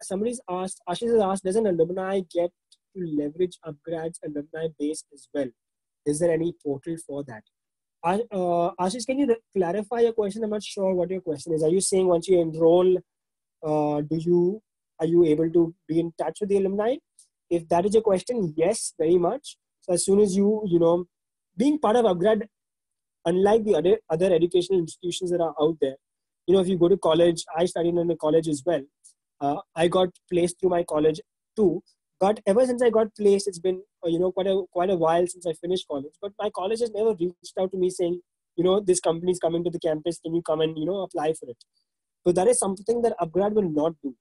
Somebody's asked, Ashish has asked, does an alumni get to leverage upgrades alumni base as well? Is there any portal for that? Ashish, can you clarify your question? I'm not sure what your question is. Are you saying once you enroll, are you able to be in touch with the alumni? If that is your question, yes, very much. So as soon as being part of upgrad, unlike the other educational institutions that are out there, if you go to college, I studied in a college as well. I got placed through my college too. But ever since I got placed, it's been quite a while since I finished college. But my college has never reached out to me saying, this company is coming to the campus. Can you come and apply for it? So that is something that upgrad will not do.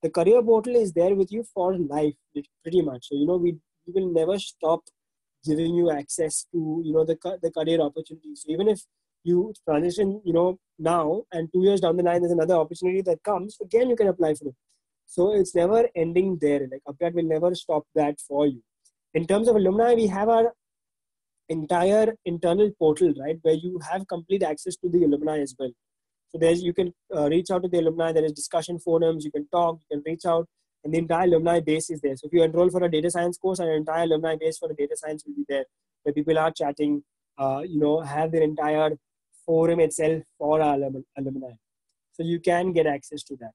The career portal is there with you for life, pretty much. So we will never stop giving you access to the career opportunities. So even if you transition now, and 2 years down the line there's another opportunity that comes, again you can apply for it. So it's never ending there. Like upgrad will never stop that for you. In terms of alumni, we have our entire internal portal, right, where you have complete access to the alumni as well. So you can reach out to the alumni. There is discussion forums. You can talk. You can reach out, and the entire alumni base is there. So if you enroll for a data science course, our entire alumni base for the data science will be there, where people are chatting. Have their entire forum itself for our alumni. So you can get access to that.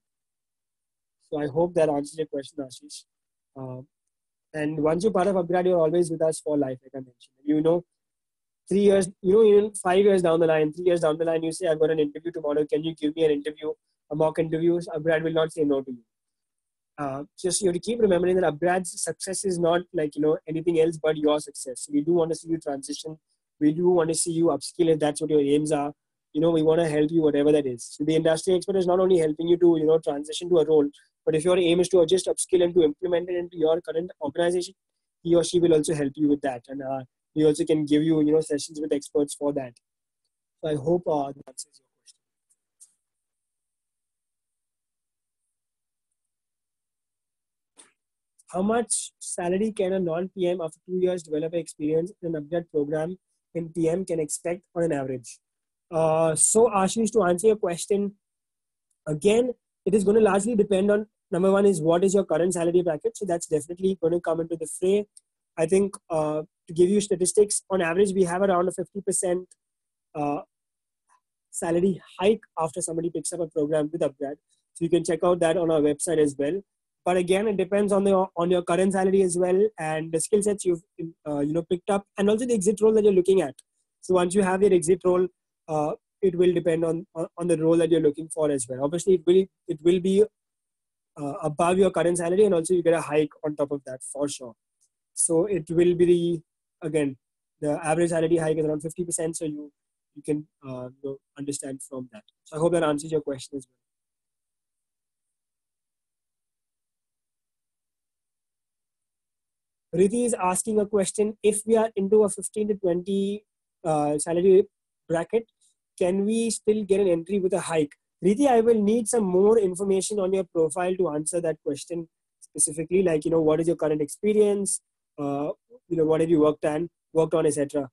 So I hope that answers your question, Ashish. And once you're part of upgrad, you're always with us for life, like I mentioned. 3 years, even 5 years down the line, 3 years down the line, you say, I've got an interview tomorrow. Can you give me an interview, a mock interview? Upgrad will not say no to you. Just you have to keep remembering that upgrad's success is not like, anything else but your success. We do want to see you transition. We do want to see you upskill if that's what your aims are. We want to help you, whatever that is. So the industry expert is not only helping you to, transition to a role, but if your aim is to just upskill and to implement it into your current organization, he or she will also help you with that. And we also can give you, sessions with experts for that. So I hope that answers your question. How much salary can a non-PM after 2 years developer experience in an upgrad program in PM can expect on an average? So Ashish, to answer your question, again, it is going to largely depend on, number one is what is your current salary bracket. So that's definitely going to come into the fray. I think to give you statistics, on average, we have around a 50% salary hike after somebody picks up a program with upgrad. So you can check out that on our website as well. But again, it depends on your current salary as well, and the skill sets you've picked up, and also the exit role that you're looking at. So once you have your exit role, it will depend on the role that you're looking for as well. Obviously, it will be above your current salary, and also you get a hike on top of that for sure. So it will be the average salary hike is around 50%. So you can understand from that. So I hope that answers your question as well. Riti is asking a question. If we are into a 15 to 20 salary bracket, can we still get an entry with a hike? Riti, I will need some more information on your profile to answer that question specifically. Like, what is your current experience? What have you worked on, etc.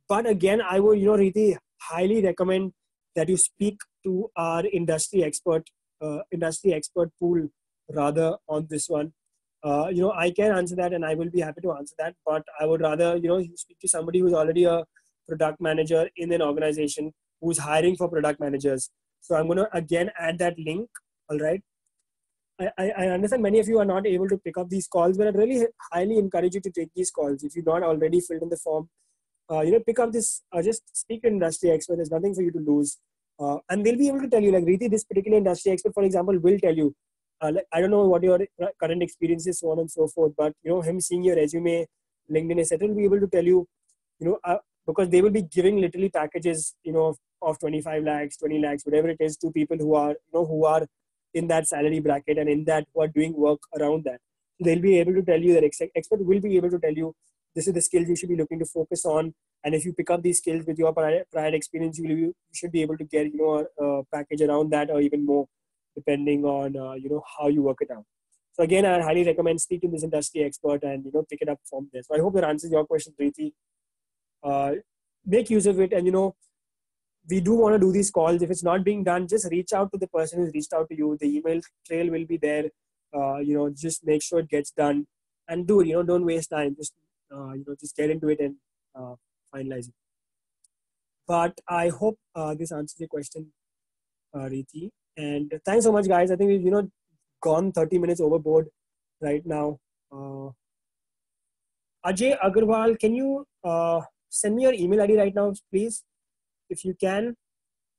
But again, I would, Riti, highly recommend that you speak to our industry expert pool rather on this one. I can answer that and I will be happy to answer that, but I would rather, speak to somebody who's already a product manager in an organization who's hiring for product managers. So I'm going to again add that link. All right. I understand many of you are not able to pick up these calls, but I really highly encourage you to take these calls. If you've not already filled in the form, pick up this, just speak to industry expert. There's nothing for you to lose. And they'll be able to tell you, like Riti, this particular industry expert, for example, will tell you, I don't know what your current experience is, so on and so forth, but, him seeing your resume, LinkedIn, etc., will be able to tell you, because they will be giving literally packages, of 25 lakhs, 20 lakhs, whatever it is, to people who are in that salary bracket and in that who are doing work around that. So they'll be able to tell you, that expert will be able to tell you, this is the skills you should be looking to focus on. And if you pick up these skills with your prior experience, you should be able to get, a package around that or even more, depending on, how you work it out. So again, I highly recommend speaking to this industry expert and, pick it up from there. So I hope that answers your question, Preeti. Make use of it. And, we do want to do these calls. If it's not being done, just reach out to the person who's reached out to you. The email trail will be there. Just make sure it gets done and do it. Don't waste time. Just just get into it and finalize it. But I hope this answers your question, Riti. And thanks so much, guys. I think we've gone 30 minutes overboard right now. Ajay Agarwal, can you send me your email ID right now, please, if you can?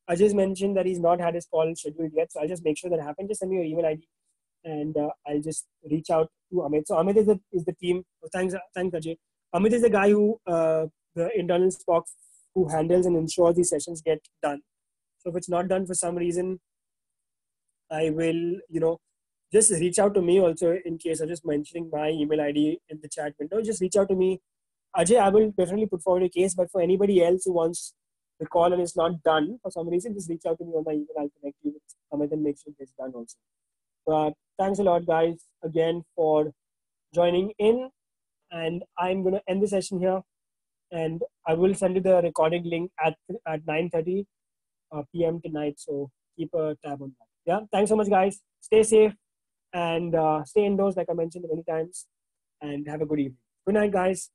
Ajay's mentioned that he's not had his call scheduled yet, so I'll just make sure that happens. Just send me your email ID, and I'll just reach out to Amit. So Amit is the team. Oh, thanks Ajay. Amit is the guy who the internal Spock who handles and ensures these sessions get done. So if it's not done for some reason, I will just reach out to me also in case. I'm just mentioning my email ID in the chat window. Just reach out to me. Ajay, I will definitely put forward a case, but for anybody else who wants the call and it's not done for some reason, just reach out to me on my email. I'll connect you with Amit and make sure it gets done also. But thanks a lot, guys, again for joining in. And I'm going to end the session here. And I will send you the recording link at 9:30 p.m. tonight. So keep a tab on that. Yeah, thanks so much, guys. Stay safe and stay indoors, like I mentioned many times. And have a good evening. Good night, guys.